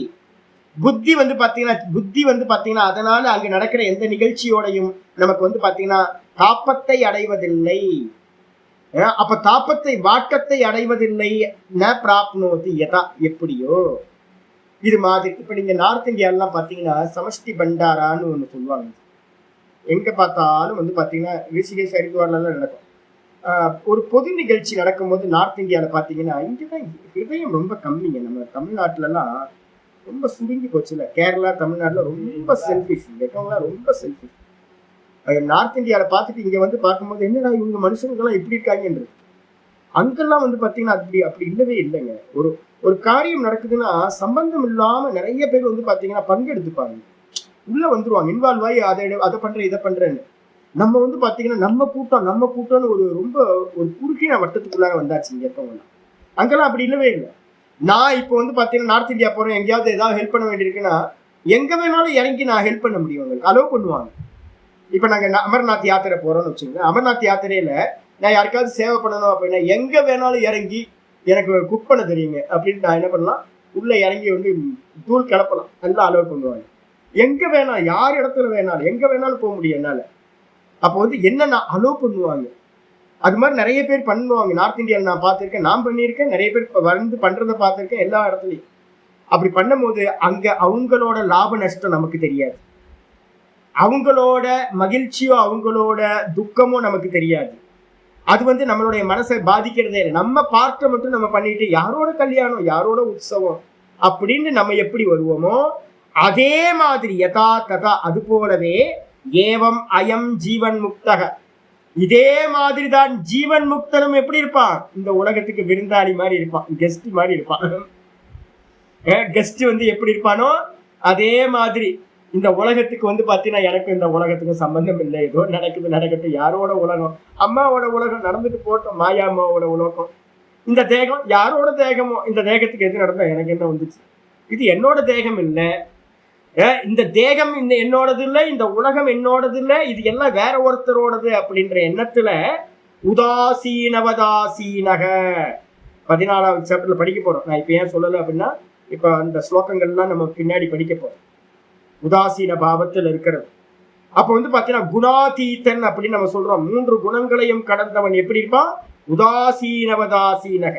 [SPEAKER 1] புத்தி பாத்தீங்கன்னா அதனால அங்க நடக்கிற எந்த நிகழ்ச்சியோடையும் நமக்கு பாத்தீங்கன்னா தாப்பத்தை அடைவதில்லை. அப்ப தாப்பத்தை வாட்டத்தை அடைவதில்லை. ந பிராப்னோதி யதா, எப்படியோ இது மாதிரி. இப்ப நீங்க நார்த் இந்தியாலாம் பாத்தீங்கன்னா சமஷ்டி பண்டாரான்னு ஒண்ணு சொல்லுவாங்க. எங்க பார்த்தாலும் பாத்தீங்கன்னா ரிஷிகேஷ் ஹரித்வார்ல நடக்கும். ஒரு பொது நிகழ்ச்சி நடக்கும்போது நார்த் இந்தியாவில் பார்த்தீங்கன்னா இங்கதான் ஹிருதயம் ரொம்ப கம்மிங்க. நம்ம தமிழ்நாட்டிலலாம் ரொம்ப சுருங்கி போச்சுல. கேரளா தமிழ்நாட்டில் ரொம்ப செல்ஃபிஷ், இருக்கவங்களாம் ரொம்ப செல்ஃபிஷ். நார்த் இந்தியாவில் பார்த்துட்டு இங்கே பார்க்கும்போது என்னடா இவங்க மனுஷங்கள்லாம் எப்படி இருக்காங்கன்றது. அங்கெல்லாம் பார்த்தீங்கன்னா அப்படி இல்லவே இல்லைங்க. ஒரு காரியம் நடக்குதுன்னா சம்பந்தம் இல்லாமல் நிறைய பேர் பார்த்தீங்கன்னா பங்கெடுத்துப்பாங்க, உள்ள வந்துருவாங்க, இன்வால்வ் ஆகி அதை பண்றேன் இதை பண்றேன்னு. நம்ம பார்த்தீங்கன்னா நம்ம கூட்டம்னு ரொம்ப ஒரு குறுக்கின வட்டத்துக்குள்ளார வந்தாச்சு இங்க இருக்கவங்கலாம். அங்கெல்லாம் அப்படி இல்லவே இல்லை. நான் இப்போ பார்த்தீங்கன்னா நார்த் இந்தியா போறேன், எங்கேயாவது ஏதாவது ஹெல்ப் பண்ண வேண்டியிருக்குன்னா எங்க வேணாலும் இறங்கி நான் ஹெல்ப் பண்ண முடியும், அவங்களுக்கு அலோவ் பண்ணுவாங்க. இப்போ நாங்கள் அமர்நாத் யாத்திரை போறோம்னு வச்சுக்கோங்க. அமர்நாத் யாத்திரையில நான் யாருக்காவது சேவை பண்ணணும் அப்படின்னா எங்க வேணாலும் இறங்கி எனக்கு குக் பண்ண தெரியுங்க அப்படின்னு நான் என்ன பண்ணலாம், உள்ள இறங்கி தூள் கிளப்பலாம், நல்லா அலோவ் பண்ணுவாங்க. எங்க வேணாலும் யார் இடத்துல வேணாலும் எங்க வேணாலும் போக முடியும் என்னால. அப்போ என்னென்ன அலோவ் பண்ணுவாங்க. அது மாதிரி நிறைய பேர் பண்ணுவாங்க நார்த் இந்தியாவில். நான் பார்த்துருக்கேன், நான் பண்ணியிருக்கேன், நிறைய பேர் பண்றதை பார்த்துருக்கேன் எல்லா இடத்துலையும். அப்படி பண்ணும் போது அங்க அவங்களோட லாப நஷ்டம் நமக்கு தெரியாது, அவங்களோட மகிழ்ச்சியோ அவங்களோட துக்கமோ நமக்கு தெரியாது. அது நம்மளுடைய மனசை பாதிக்கிறதே இல்லை. நம்ம பார்ட்ட மட்டும் நம்ம பண்ணிட்டு யாரோட கல்யாணம் யாரோட உற்சவம் அப்படின்னு நம்ம எப்படி வருவோமோ அதே மாதிரி யதா ததா, அது போலவே ஏவம் அயம் ஜீவன் முக்தக, இதே மாதிரி தான் ஜீவன் முக்தனும் எப்படி இருப்பான், இந்த உலகத்துக்கு விருந்தாளி மாதிரி இருப்பான், கெஸ்ட் மாதிரி இருப்பான். கெஸ்ட் எப்படி இருப்பானோ அதே மாதிரி இந்த உலகத்துக்கு பாத்தீங்கன்னா எனக்கு இந்த உலகத்துக்கும் சம்பந்தம் இல்லை, ஏதோ நடக்கட்டும், யாரோட உலகம், அம்மாவோட உலகம் நடந்துட்டு போட்டோம், மாயா அம்மாவோட உலகம். இந்த தேகம் யாரோட தேகமோ, இந்த தேகத்துக்கு எது நடந்தா எனக்கு என்ன வந்துச்சு, இது என்னோட தேகம் இல்லை, இந்த தேகம் என்னோடது இல்லை, இந்த உலகம் என்னோடது இல்லை, இது எல்லாம் வேற ஒருத்தரோடது அப்படின்ற எண்ணத்துல உதாசீனவதாசீனக 14வது சாப்டர்ல படிக்க போறோம். நான் இப்ப ஏன் சொல்லலை அப்படின்னா இப்ப அந்த ஸ்லோகங்கள்லாம் நம்ம பின்னாடி படிக்க போறோம். உதாசீன பாவத்தில் இருக்கிறது. அப்ப பாத்தீங்கன்னா குணாதீத்தன் அப்படின்னு நம்ம சொல்றோம். 3 குணங்களையும் கடந்தவன் எப்படி இருப்பான், உதாசீனவதாசீனக,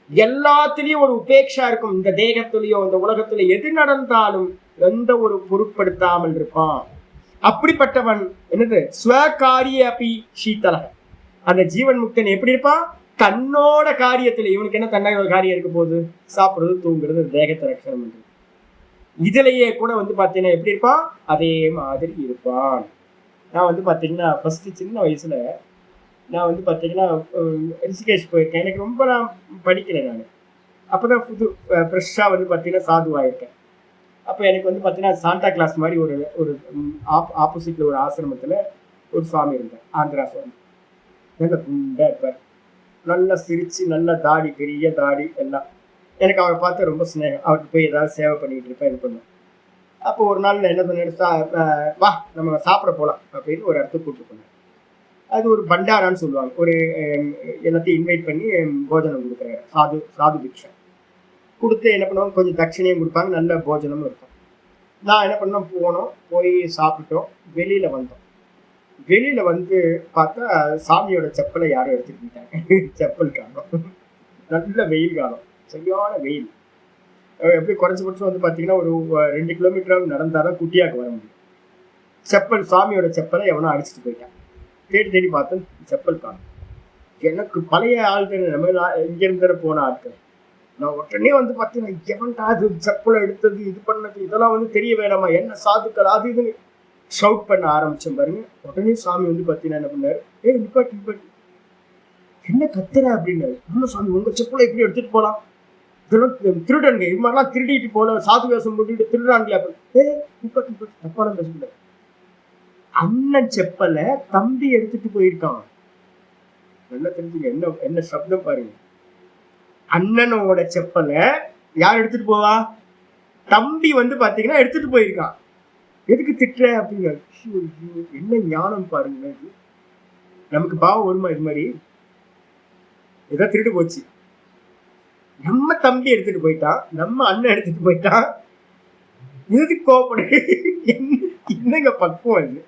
[SPEAKER 1] எல்லாத்திலையும் ஒரு உபேட்சா இருக்கும். இந்த தேகத்திலேயோ இந்த உலகத்திலேயோ எது நடந்தாலும் எந்த ஒரு பொருட்படுத்தாமல் இருப்பான். அப்படிப்பட்டவன் என்னது ஸ்வகாரிய அப்பி சீத்தலக, அந்த ஜீவன் முக்தன் எப்படி இருப்பான், தன்னோட காரியத்துல, இவனுக்கு என்ன தன்னோட காரியம் இருக்க போகுது, சாப்பிடுறது தூங்குறது தேகத்தை ரட்சணம் பண்றது, இதுலயே கூட பாத்தீங்கன்னா எப்படி இருப்பான், அதே மாதிரி இருப்பான். நான் பாத்தீங்கன்னா ஃபர்ஸ்ட் சின்ன வயசுல நான் பாத்தீங்கன்னா ரிஷிகேஷ் போயிருக்கேன். எனக்கு ரொம்ப நான் படிக்கிறேன். நான் அப்போதான் ஃப்ரெஷ்ஷாக பாத்தீங்கன்னா சாதுவாயிருக்கேன். அப்போ எனக்கு பாத்தீங்கன்னா சாண்டா கிளாஸ் மாதிரி ஒரு ஆப்போசிட்ல ஒரு ஆசிரமத்தில் ஒரு சுவாமி இருந்தார், ஆந்திரா சுவாமி. நல்ல குண்டா இருப்பார், நல்லா சிரிச்சு, நல்ல தாடி, பெரிய தாடி எல்லாம். எனக்கு அவரை பார்த்து ரொம்ப ஸ்நேகம். அவருக்கு போய் ஏதாவது சேவை பண்ணிட்டு இருப்பேன், இது பண்ணுவேன். அப்போ ஒரு நாள் நான் என்ன பண்ணேன், வா நம்ம சாப்பிட போகலாம் அப்படின்னு ஒரு இடத்துக்கு கூப்பிட்டு போனேன். அது ஒரு பண்டாரான்னு சொல்லுவாங்க, ஒரு எல்லாத்தையும் இன்வைட் பண்ணி போஜனம் கொடுக்குறாங்க, சாது பிக்ஷை கொடுத்து என்ன பண்ணுவாங்க, கொஞ்சம் தட்சணையும் கொடுப்பாங்க, நல்ல போஜனமும் இருக்கும். நான் என்ன பண்ணோம், போனோம், போய் சாப்பிட்டோம், வெளியில வந்தோம். வெளியில வந்து பார்த்தா சாமியோட செப்பலை யாரும் எடுத்துட்டு போயிட்டாங்க. செப்பல் காலம், நல்ல வெயில் காலம், சரியான வெயில். எப்படி குறைஞ்சபட்சம் வந்து பார்த்தீங்கன்னா ஒரு 2 கிலோமீட்டர் நடந்தாதான் குட்டியாக்கு வர முடியும். செப்பல், சாமியோட செப்பலை எவனோ அடிச்சுட்டு போயிட்டான். தேடி தேடி பார்த்தேன், செப்பல் காணும். எனக்கு பழைய ஆட்கள், நம்ம இங்கிருந்த போன ஆட்கள். நான் உடனே வந்து பார்த்தீங்கன்னா, எவன்டா அது செப்பலை எடுத்தது, இது பண்ணது, இதெல்லாம் வந்து தெரிய வேணாமா, என்ன சாதுக்கள் அது இதுன்னு ஷவுட் பண்ண ஆரம்பிச்சேன் பாருங்க. உடனே சாமி வந்து பார்த்தீங்கன்னா என்ன பண்ணாரு, நிப்பாட்டு என்ன கத்துற அப்படின்னாரு. ஆமா சாமி, உங்க செப்பலை எப்படி எடுத்துட்டு போகலாம், திருடனுங்க, இது மாதிரிலாம் திருடிட்டு போல, சாது வேஷம் போட்டுட்டு திருடாங்களே. நிப்பாட்டு, தப்பான பேசக்கூடாது. அண்ணன் செப்பலை தம்பி எடுத்துட்டு போயிருக்கான். நல்லா தெரிஞ்சுங்க, என்ன சப்தம் பாருங்க. அண்ணனோட செப்பலை யார் எடுத்துட்டு போவா, தம்பி வந்து பாத்தீங்கன்னா எடுத்துட்டு போயிருக்கான். எதுக்கு திட்டுற அப்படிங்க, என்ன ஞானம் பாருங்க. நமக்கு பாவம் வருமா, இது மாதிரி ஏதோ திருட்டு போச்சு, நம்ம தம்பி எடுத்துட்டு போயிட்டான், நம்ம அண்ணன் எடுத்துட்டு போயிட்டான், எதுக்கு கோவப்படு, என்னங்க பக்குவம் இது,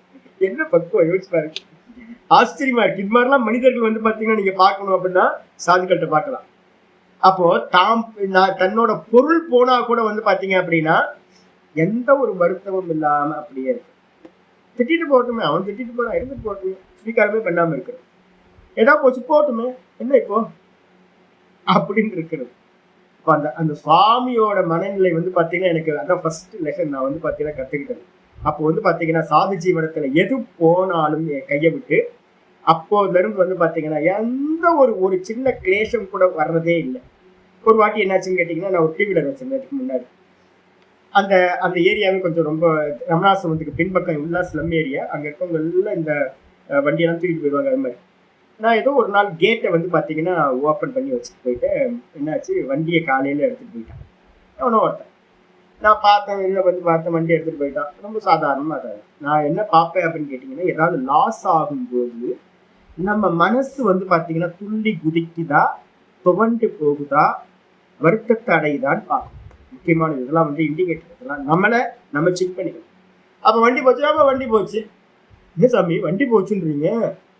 [SPEAKER 1] என்ன பக்குவம் யோசிச்சு பாருங்க. ஆச்சரியமா இருக்கு. இது மாதிரிலாம் மனிதர்கள் வந்து பாத்தீங்கன்னா நீங்க பார்க்கணும் அப்படின்னா சாதுக்கள்கிட்ட பார்க்கலாம். அப்போ தன்னோட பொருள் போனா கூட வந்து பாத்தீங்க அப்படின்னா எந்த ஒரு வருத்தமும் இல்லாம அப்படியே இருக்கு. திட்டிட்டு போட்டுமே, அவன் திட்டிட்டு போறான், இருந்துட்டு போட்டுமே, ஸ்வீகாரமே பண்ணாம இருக்கிறது. ஏதாவது போச்சு போட்டுமே, என்ன இப்போ அப்படின்னு இருக்கிறது. இப்போ அந்த சுவாமியோட மனநிலை வந்து பாத்தீங்கன்னா எனக்கு அதான் ஃபர்ஸ்ட் லெசன் நான் வந்து பாத்தீங்கன்னா கத்துக்கிட்டது. அப்போ வந்து பாத்தீங்கன்னா சாது ஜீவனத்துல எது போனாலும் கையை விட்டு அப்போதுல இருந்து வந்து பாத்தீங்கன்னா எந்த ஒரு சின்ன கிளேஷம் கூட வர்றதே இல்லை. ஒரு வாட்டி என்னாச்சுன்னு கேட்டீங்கன்னா, நான் ஒரு டூ வீலர் வச்சிருந்ததுக்கு முன்னாடி அந்த ஏரியாவே கொஞ்சம் ரொம்ப ரமணாசிரமத்துக்கு பின்பக்கம் உள்ள ஸ்லம் ஏரியா. அங்க இருக்கவங்க எல்லாம் இந்த வண்டியெல்லாம் தூக்கிட்டு போயிடுவாங்க. அது மாதிரி நான் ஏதோ ஒரு நாள் கேட்டை வந்து பாத்தீங்கன்னா ஓப்பன் பண்ணி வச்சுட்டு போயிட்டு என்னாச்சு, வண்டியை காலையில எடுத்துட்டு போயிட்டான் எவனோ ஒருத்தன். நான் பார்த்தேன், வெளியில வந்து பார்த்தேன், வண்டி எடுத்துட்டு போயிட்டான். ரொம்ப சாதாரணமா அதை நான் என்ன பார்ப்பேன் அப்படின்னு கேட்டீங்கன்னா, ஏதாவது லாஸ் ஆகும்போது நம்ம மனசு வந்து பாத்தீங்கன்னா துள்ளி குதிக்குதா, துவண்டு போகுதா, வருத்தத்தை அடையுதான்னு பார்க்கணும். முக்கியமான இதெல்லாம் வந்து இண்டிகேட்டர், இதெல்லாம் நம்ம செக் பண்ணிக்கணும். அப்ப வண்டி போச்சு, ஆமா வண்டி போச்சு. என்ன சாமி வண்டி போச்சுன்றீங்க,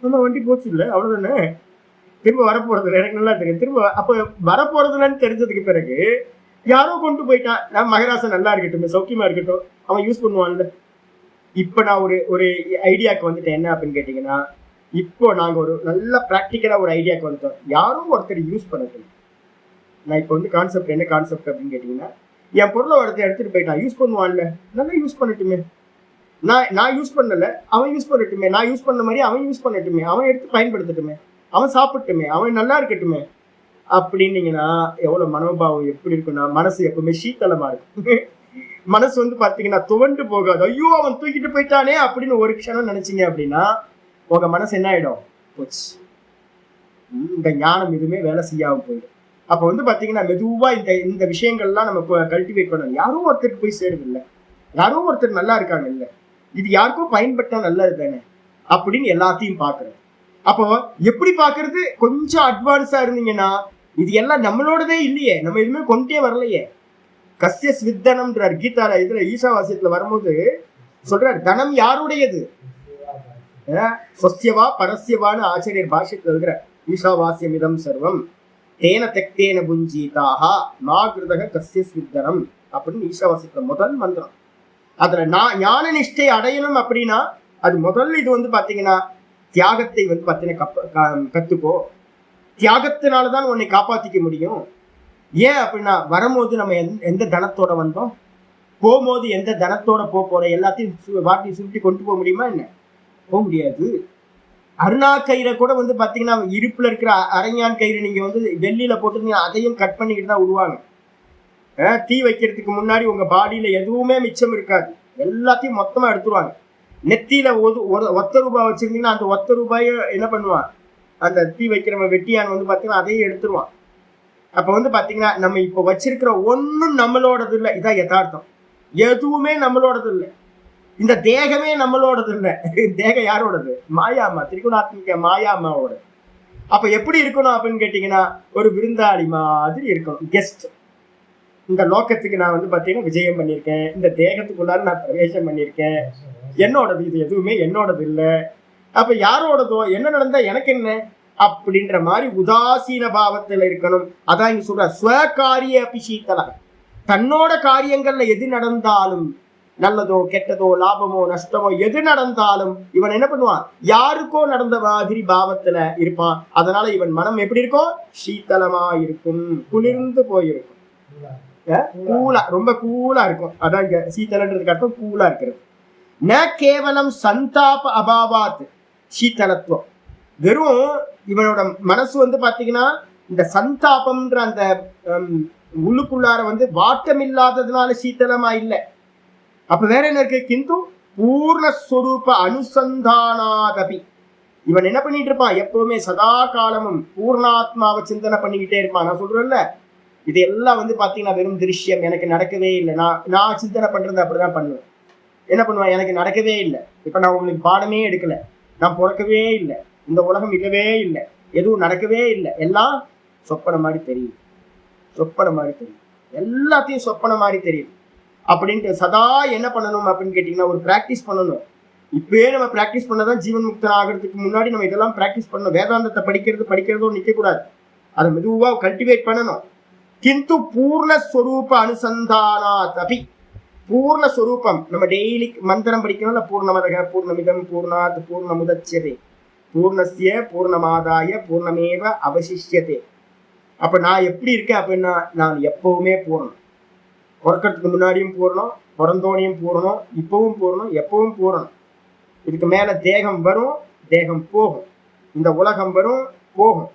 [SPEAKER 1] ஆமா வண்டி போச்சு இல்லை, அவ்வளவுதானே, திரும்ப வரப்போறது இல்லை, எனக்கு நல்லா தெரியும். திரும்ப அப்ப வரப்போறதுலன்னு தெரிஞ்சதுக்கு பிறகு யாரோ கொண்டு போயிட்டான், நான் மகராசன் நல்லா இருக்கட்டும், சௌக்கியமா இருக்கட்டும், அவன் யூஸ் பண்ணுவான்ல. இப்ப நான் ஒரு ஐடியாவுக்கு வந்துட்டேன். என்ன அப்படின்னு கேட்டீங்கன்னா, இப்போ நாங்க ஒரு நல்ல பிராக்டிக்கலா ஒரு ஐடியாவுக்கு வந்துட்டோம். யாரும் ஒருத்தர் யூஸ் பண்ணட்டும். நான் இப்போ வந்து கான்செப்ட் என்ன கான்செப்ட் அப்படின்னு கேட்டீங்கன்னா, என் பொருளை ஒருத்தர் எடுத்துட்டு போயிட்டான், யூஸ் பண்ணுவான்ல, நல்லா யூஸ் பண்ணட்டுமே. நான் யூஸ் பண்ணல, அவன் யூஸ் பண்ணட்டுமே. நான் யூஸ் பண்ண மாதிரி அவன் யூஸ் பண்ணட்டுமே, அவன் எடுத்து பயன்படுத்தட்டுமே, அவன் சாப்பிட்டுமே, அவன் நல்லா இருக்கட்டுமே அப்படின்னீங்கன்னா எவ்வளவு மனோபாவம் எப்படி இருக்குன்னா, மனசு எப்பவுமே சீத்தளமா இருக்கும். மனசு வந்து பாத்தீங்கன்னா துவண்டு போகாது. ஐயோ அவன் தூக்கிட்டு போயிட்டானே அப்படின்னு ஒரு க்ஷணம் நினைச்சீங்க அப்படின்னா உங்க மனசு என்ன ஆயிடும், போச்சு, இந்த ஞானம் எதுவுமே வேலை செய்யாம போயிடும். அப்ப வந்து பாத்தீங்கன்னா மெதுவா இந்த விஷயங்கள்லாம் நம்ம கல்டிவேட் பண்ணணும். யாரும் ஒருத்தருக்கு போய் சேருது இல்லை, யாரோ ஒருத்தர் நல்லா இருக்காங்க இல்லை, இது யாருக்கும் பயன்பட்டா நல்லது தானே அப்படின்னு எல்லாத்தையும் பாக்குறது. அப்போ எப்படி பாக்குறது, கொஞ்சம் அட்வான்ஸா இருந்தீங்கன்னா இது எல்லாம் நம்மளோடதே இல்லையே, நம்ம எதுவுமே கொண்டே வரலையே. கஸ்ய ஸ்வித்தனம்ன்றார் கீதால, இதுல ஈசாவாசியத்துல வரும்போது சொல்றாரு, தனம் யாருடையது, சொஸ்யவா பரஸ்யவான்னு ஆச்சரியர் பாஷ்யத்துல இருக்கிற ஈசாவாசியம் இதம் சர்வம் தேன தெக்தேன புஞ்சீதாக நாகிருதக கஸ்ய ஸ்வித்தனம் அப்படின்னு ஈசாவாசியத்துல முதல் மந்திரம். அதுல நான் ஞான நிஷ்டை அடையணும் அப்படின்னா அது முதல் இது வந்து பாத்தீங்கன்னா தியாகத்தை வந்து பாத்தீங்கன்னா கத்துக்கோ. தியாகத்தினாலதான் உன்னை காப்பாத்திக்க முடியும். ஏன் அப்படின்னா வரும்போது நம்ம எந்த தனத்தோட வந்தோம், போகும்போது எந்த தனத்தோட போறோம், எல்லாத்தையும் வாட்டி சுருட்டி கொண்டு போக முடியுமா என்ன, போக முடியாது. அருணா கயிறை கூட வந்து பாத்தீங்கன்னா இருப்புல இருக்கிற அரைஞான் கயிறு நீங்க வந்து வெள்ளியில போட்டுருந்தீங்கன்னா அதையும் கட் பண்ணிக்கிட்டு தான் விடுவாங்க. தீ வைக்கிறதுக்கு முன்னாடி உங்க பாடியில எதுவுமே மிச்சம் இருக்காது, எல்லாத்தையும் மொத்தமா எடுத்துருவாங்க. நெத்தியில ஒத்த ரூபாய் வச்சிருந்தீங்கன்னா அந்த ஒத்த ரூபாயை என்ன பண்ணுவான், அந்த தீ வைக்கிறவன் வெட்டியான் வந்து பாத்தீங்கன்னா அதையும் எடுத்துருவான். அப்ப வந்து பாத்தீங்கன்னா நம்ம இப்ப வச்சிருக்கிற ஒன்னும் நம்மளோடது இல்லை. இதான் யதார்த்தம். எதுவுமே நம்மளோடது இல்லை. இந்த தேகமே நம்மளோடது இல்லை. தேகம் யாரோடது? மாயாமா, திரிகுணாத்மிக மாயாமாவோட. அப்ப எப்படி இருக்கணும் அப்படின்னு கேட்டீங்கன்னா ஒரு விருந்தாளி மாதிரி இருக்கணும், கெஸ்ட். இந்த லோகத்துக்கு நான் வந்து பாத்தீங்கன்னா விஜயம் பண்ணியிருக்கேன், இந்த தேகத்துக்குள்ளார நான் பிரவேசம் பண்ணியிருக்கேன், என்னோடது இது எதுவுமே என்னோடது இல்லை. அப்ப யாரோடதோ என்ன நடந்தா எனக்கு என்ன அப்படின்ற மாதிரி உதாசீன பாவத்துல இருக்கணும். அதான் இங்க சொல்ற ஸ்வகாரிய அபிஷீத்தலக. தன்னோட காரியங்கள்ல எது நடந்தாலும், நல்லதோ கெட்டதோ லாபமோ நஷ்டமோ எது நடந்தாலும் இவன் என்ன பண்ணுவான், யாருக்கோ நடந்த மாதிரி பாவத்துல இருப்பான். அதனால இவன் மனம் எப்படி இருக்கும், சீத்தலமா இருக்கும், குளிர்ந்து போயிருக்கும், கூலா, ரொம்ப கூலா இருக்கும். அதான் இங்க சீத்தலன்றதுக்கு அர்த்தம் கூலா இருக்கிறது. ந கேவலம் சந்தாப அபாவாத் சீத்தலத்துவம். வெறும் இவனோட மனசு வந்து பாத்தீங்கன்னா இந்த சந்தாபம்ன்ற அந்த உள்ளுக்குள்ளார வந்து வாட்டம் இல்லாததுனால சீத்தலமா இல்லை. அப்ப வேற என்ன இருக்கு, கிந்து பூர்ணஸ்வரூப அனுசந்தானாதபி. இவன் என்ன பண்ணிட்டு இருப்பான், எப்பவுமே சதா காலமும் பூர்ணாத்மாவை சிந்தனை பண்ணிக்கிட்டே இருப்பான். நான் சொல்றேன்ல, இது எல்லாம் வந்து பாத்தீங்கன்னா வெறும் திருஷ்யம், எனக்கு நடக்கவே இல்லை. நான் சிந்தனை பண்றது அப்படிதான் பண்ணுவேன். என்ன பண்ணுவேன், எனக்கு நடக்கவே இல்லை. இப்ப நான் உங்களுக்கு பாடமே எடுக்கல, நான் பிறக்கவே இல்லை, இந்த உலகம் இல்லவே இல்லை, எதுவும் நடக்கவே இல்லை, எல்லாம் சொப்பன மாதிரி தெரியும், சொப்பன மாதிரி தெரியும், எல்லாத்தையும் சொப்பன மாதிரி தெரியும் அப்படின்ட்டு சதா என்ன பண்ணணும் அப்படின்னு கேட்டீங்கன்னா ஒரு பிராக்டிஸ் பண்ணணும். இப்பயே நம்ம பிராக்டிஸ் பண்ணதான் ஜீவன் முக்தன் ஆகிறதுக்கு முன்னாடி நம்ம இதெல்லாம் பிராக்டிஸ் பண்ணணும். வேதாந்தத்தை படிக்கிறதோ நிற்கக்கூடாது, அதை மெதுவா கல்டிவேட் பண்ணணும். கிந்து பூர்ணஸ்வரூப அனுசந்தானாத் அபி. பூர்ணஸ்வரூபம் நம்ம டெய்லி மந்திரம் படிக்கணும்ல, பூர்ணமதக பூர்ணமிதம் பூர்ணாத் பூர்ணமுதச்யதே பூர்ணஸ்ய பூர்ணமாதாய பூர்ணமேவ அவசிஷ்யதே. அப்ப நான் எப்படி இருக்கேன் அப்படின்னா நான் எப்பவுமே பூர்ணம். பிறக்கிறதுக்கு முன்னாடியும் பூரணம், பிறந்தோனையும் பூரணம், இப்பவும் பூரணம், எப்பவும் பூரணம். இதுக்கு மேல தேகம் வரும், தேகம் போகும், இந்த உலகம் வரும் போகும்,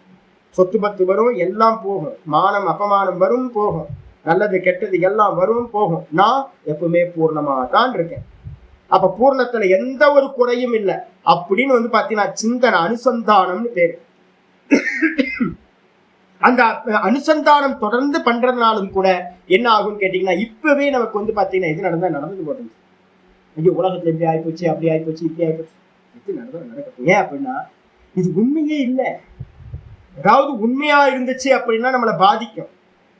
[SPEAKER 1] சொத்து பத்து வரும், எல்லாம் போகும், மானம் அபமானம் வரும் போகும், நல்லது கெட்டது எல்லாம் வரும் போகும். நான் எப்பவுமே பூர்ணமா தான் இருக்கேன். அப்ப பூர்ணத்துல எந்த ஒரு குறையும் இல்லை அப்படின்னு வந்து பாத்தீங்கன்னா சிந்தனை அனுசந்தானம்னு பேரு. அந்த அனுசந்தானம் தொடர்ந்து பண்றதுனாலும் கூட என்ன ஆகும்னு கேட்டீங்கன்னா இப்பவே நமக்கு வந்து பாத்தீங்கன்னா இது நடந்து போட்டு, ஐயோ உலகத்துல இப்படி ஆயிப்போச்சு, அப்படி ஆயிப்போச்சு, இப்படி ஆயிப்போச்சு, இது நடக்கட்டும். ஏன் அப்படின்னா இது உண்மையே இல்லை. ஏதாவது உண்மையா இருந்துச்சு அப்படின்னா நம்மளை பாதிக்கும்.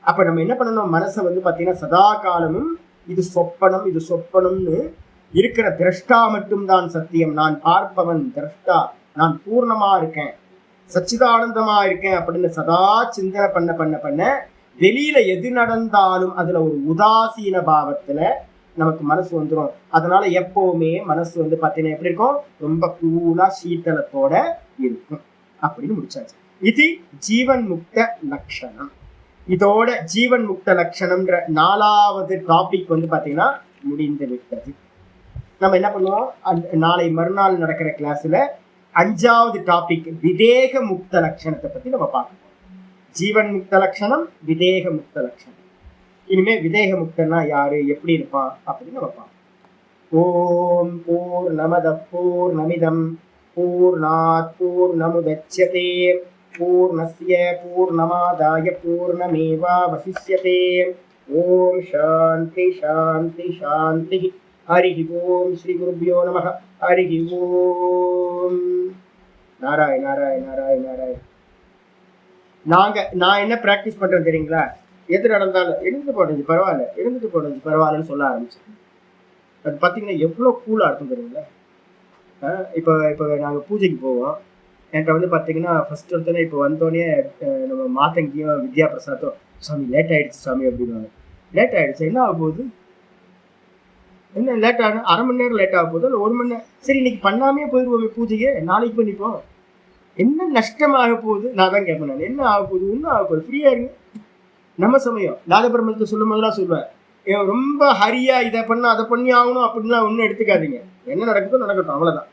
[SPEAKER 1] அப்ப நம்ம என்ன பண்ணணும், மனசை வந்து பாத்தீங்கன்னா சதா காலமும் இது சொப்பனம், இது சொப்பனம்னு இருக்கிற திரஷ்டா மட்டும்தான் சத்தியம், நான் பார்ப்பவன் திரஷ்டா, நான் பூர்ணமா இருக்கேன், சச்சிதானந்தமா இருக்கேன் அப்படின்னு சதா சிந்தனை பண்ண வெளியில எது நடந்தாலும் அதுல ஒரு உதாசீன பாவத்துல நமக்கு மனசு வந்துடும். அதனால எப்பவுமே மனசு வந்து பாத்தீங்கன்னா எப்படி இருக்கும், ரொம்ப கூலா சீத்தலத்தோட இருக்கும் அப்படின்னு முடிச்சாச்சு. இது ஜீவன் முக்த லட்சணம். இதோட ஜீவன் முக்த லட்சணம்ன்ற 4வது டாபிக் வந்து பாத்தீங்கன்னா முடிந்து விட்டது. நம்ம என்ன பண்ணுவோம், நாளை மறுநாள் நடக்கிற கிளாஸ்ல 5வது டாபிக் விதேக முக்த லட்சணத்தை பத்தி நம்ம பார்க்கணும். ஜீவன் முக்த லட்சணம், விதேக முக்த லட்சணம். இனிமே விதேக முக்தன்னா யாரு, எப்படி இருப்பான் அப்படின்னு நம்ம பார்ப்போம். ஓம் பூர்ணமத பூர்ணமிதம் பூர்ணாத் பூர்ணமுதச்யதே பூர்ணஸ்ய பூர்ணமாதாய பூர்ணமேவாவசிஷ்யதே. ஓம் சாந்தி சாந்தி சாந்தி. ஹரி ஓம். ஸ்ரீ குருப்யோ நமஹ. ஹரி ஓம். நாராயண நாராயண நாராயண நாராயண. நான் என்ன பிராக்டிஸ் பண்றேன் தெரியுங்களா, எது நடந்தாலும் இருந்துட்டு போடுறது பரவாயில்ல, இருந்துட்டு போடுறது பரவாயில்லன்னு சொல்ல ஆரம்பிச்சேன். அது பார்த்தீங்கன்னா எவ்வளோ கூலாக இருக்கும் தெரியுங்களா. இப்போ நாங்கள் பூஜைக்கு போவோம். என்கிட்ட வந்து பார்த்தீங்கன்னா ஃபர்ஸ்ட் ஒருத்தனே இப்போ வந்தோடனே நம்ம மாத்தங்கியும் வித்யா பிரசாத்தும், சாமி லேட் ஆகிடுச்சு சாமி அப்படின்னாங்க. லேட் ஆகிடுச்சு, என்ன ஆக போகுது, என்ன லேட் ஆகணும், அரை மணி நேரம் லேட் ஆக போகுது, இல்லை 1 மணி நேரம், சரி இன்னைக்கு பண்ணாமே போயிடுவோம் பூஜையை, நாளைக்கு பண்ணிப்போம், என்ன நஷ்டமாக போகுது. நான் தான் கேட்பேன், நான் என்ன ஆக போகுது, ஒன்றும் ஆக போகுது, ஃப்ரீயாக இருங்க. நம்ம சமயம் நாதபிரமத்தை சொல்லும் போதெல்லாம் சொல்லுவேன், ரொம்ப ஹரியா இதை பண்ண அதை பண்ணி ஆகணும் அப்படின்லாம் ஒன்றும் எடுத்துக்காதீங்க, என்ன நடக்குதோ நடக்கட்டும், அவ்வளோதான்.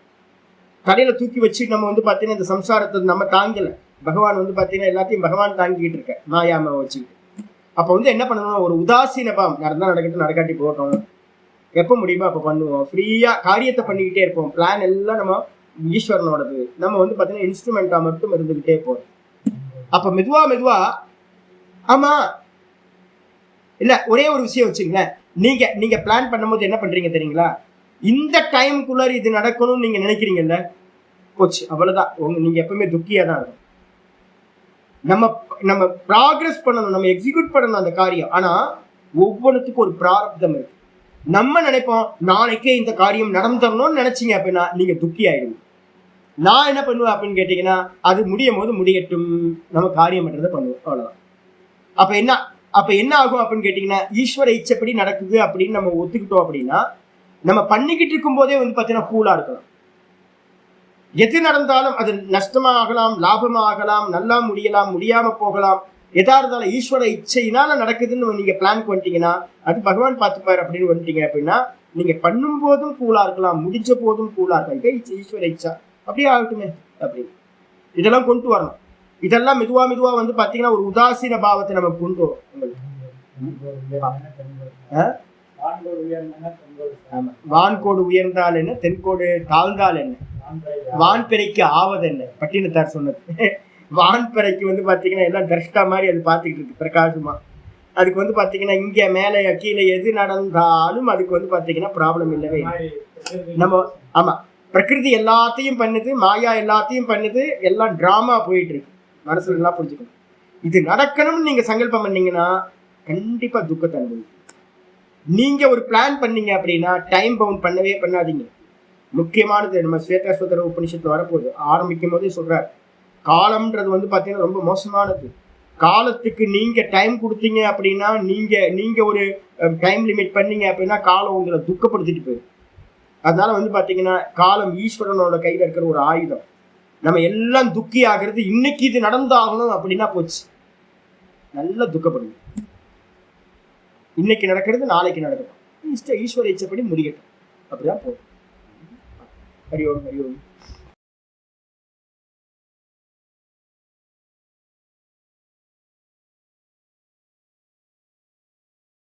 [SPEAKER 1] தலையில தூக்கி வச்சு நம்ம வந்து பார்த்தீங்கன்னா இந்த சம்சாரத்தை நம்ம தாங்கலை. பகவான் வந்து பார்த்தீங்கன்னா எல்லாத்தையும் பகவான் தாங்கிக்கிட்டு இருக்க மாயாம வச்சுக்கிட்டு. அப்போ வந்து என்ன பண்ணணும், ஒரு உதாசீன பாவம், நடந்தால் நடக்கட்டும், நடக்காட்டி போகட்டும், எப்போ முடியுமோ அப்போ பண்ணுவோம். ஃப்ரீயா காரியத்தை பண்ணிக்கிட்டே இருப்போம். பிளான் எல்லாம் நம்ம ஈஸ்வரனோடது. நம்ம வந்து பார்த்தீங்கன்னா இன்ஸ்ட்ருமெண்டா மட்டும் இருந்துகிட்டே போறோம். அப்ப மெதுவா மெதுவா ஆமா இல்ல ஒரே ஒரு விஷயம் வச்சுங்களேன். நீங்க நீங்க பிளான் பண்ணும்போது என்ன பண்றீங்க தெரியுங்களா? இந்த டைமுக்குள்ள இது நடக்கணும்னு நீங்க நினைக்கிறீங்கல்ல, போச்சு அவ்வளவுதான். நீங்க எப்பவுமே துக்கியா தான் இருக்கும். நம்ம நம்ம ப்ராக்ரஸ் பண்ணணும், நம்ம எக்ஸிக்யூட் பண்ணணும் அந்த காரியம். ஆனா ஒவ்வொன்றுத்துக்கும் ஒரு பிராரப்தம் இருக்கு. நம்ம நினைப்போம் நாளைக்கே இந்த காரியம் நடந்துடணும்னு நினைச்சீங்க அப்படின்னா நீங்க துக்கி ஆயிடுங்க. நான் என்ன பண்ணுவேன் அப்படின்னு கேட்டீங்கன்னா, அது முடியும் போது முடியட்டும், நம்ம காரியம் பண்றதை பண்ணுவோம், அவ்வளவுதான். அப்ப என்ன ஆகும் அப்படின்னு கேட்டீங்கன்னா, ஈஸ்வர இச்சப்படி நடக்குது அப்படின்னு நம்ம ஒத்துக்கிட்டோம் அப்படின்னா, நம்ம பண்ணிக்கிட்டு இருக்கும் போதே வந்து பாத்தீங்கன்னா கூலா இருக்கலாம். எது நடந்தாலும் அது நஷ்டமாகலாம், லாபமாகலாம், நல்லா முடியலாம், முடியாம போகலாம். எதா இருந்தாலும் ஈஸ்வர இச்சையினால நடக்குதுன்னு நீங்க பிளான் பண்ணிட்டீங்கன்னா, அது பகவான் பார்த்துப்பாரு அப்படின்னு வந்துட்டீங்க அப்படின்னா, நீங்க பண்ணும் போதும் கூலா இருக்கலாம், முடிஞ்ச போதும் கூலா இருக்கலாம். இதே ஈஸ்வர இச்சா அப்படியே ஆகட்டுமே அப்படின்னு இதெல்லாம் கொண்டு வரணும். இதெல்லாம் மெதுவா மெதுவா வந்து பாத்தீங்கன்னா ஒரு உதாசீன பாவத்தை நம்ம கொண்டு வரும். வான்கோடு உயர்ந்தால் என்ன, தென்கோடு தாழ்ந்தால் என்ன, வான்பிறைக்கு ஆவது என்ன, பட்டினத்தார் சொன்னது. வான்பிறைக்கு வந்து பாத்தீங்கன்னா எல்லாம் தர்ஷ்டா மாதிரி அது பார்த்துக்கிட்டு இருக்கு பிரகாசமா. அதுக்கு வந்து பாத்தீங்கன்னா இங்க மேலே கீழே எது நடந்தாலும் அதுக்கு வந்து பாத்தீங்கன்னா ப்ராப்ளம் இல்லவே. நம்ம ஆமா பிரகிருதி எல்லாத்தையும் பண்ணுது, மாயா எல்லாத்தையும் பண்ணுது, எல்லாம் டிராமா போயிட்டு இருக்கு. மனசுல எல்லாம் புரிஞ்சுக்கணும். இது நடக்கணும்னு நீங்க சங்கல்பம் பண்ணீங்கன்னா கண்டிப்பா துக்கத்தை அனுபவிக்கும். நீங்க ஒரு பிளான் பண்ணீங்க அப்படின்னா டைம் பவுண்ட் பண்ணவே பண்ணாதீங்க. முக்கியமானது நம்ம ஸ்வேதாஸ்வதர உபனிஷத்துல வரப்போகுது. ஆரம்பிக்கும் போதே சொல்றாரு, காலம்ன்றது வந்து பாத்தீங்கன்னா ரொம்ப மோசமானது. காலத்துக்கு நீங்க டைம் கொடுத்தீங்க அப்படின்னா, நீங்க ஒரு டைம் லிமிட் பண்ணீங்க அப்படின்னா காலம் உங்களை துக்கப்படுத்திட்டு போயிடும். அதனால வந்து பாத்தீங்கன்னா காலம் ஈஸ்வரனோட கையில இருக்கிற ஒரு ஆயுதம். நம்ம எல்லாம் துக்கி ஆகிறது இன்னைக்கு இது நடந்தாகணும் அப்படின்னா போச்சு, நல்லா துக்கப்படுங்க. இன்னைக்கு நடக்கிறது நாளைக்கு நடக்கணும், ஈஸ்வர இச்சப்படி முடியட்டும், அப்படிதான் போகும். ஹரி ஓம் ஹரி ஓம்.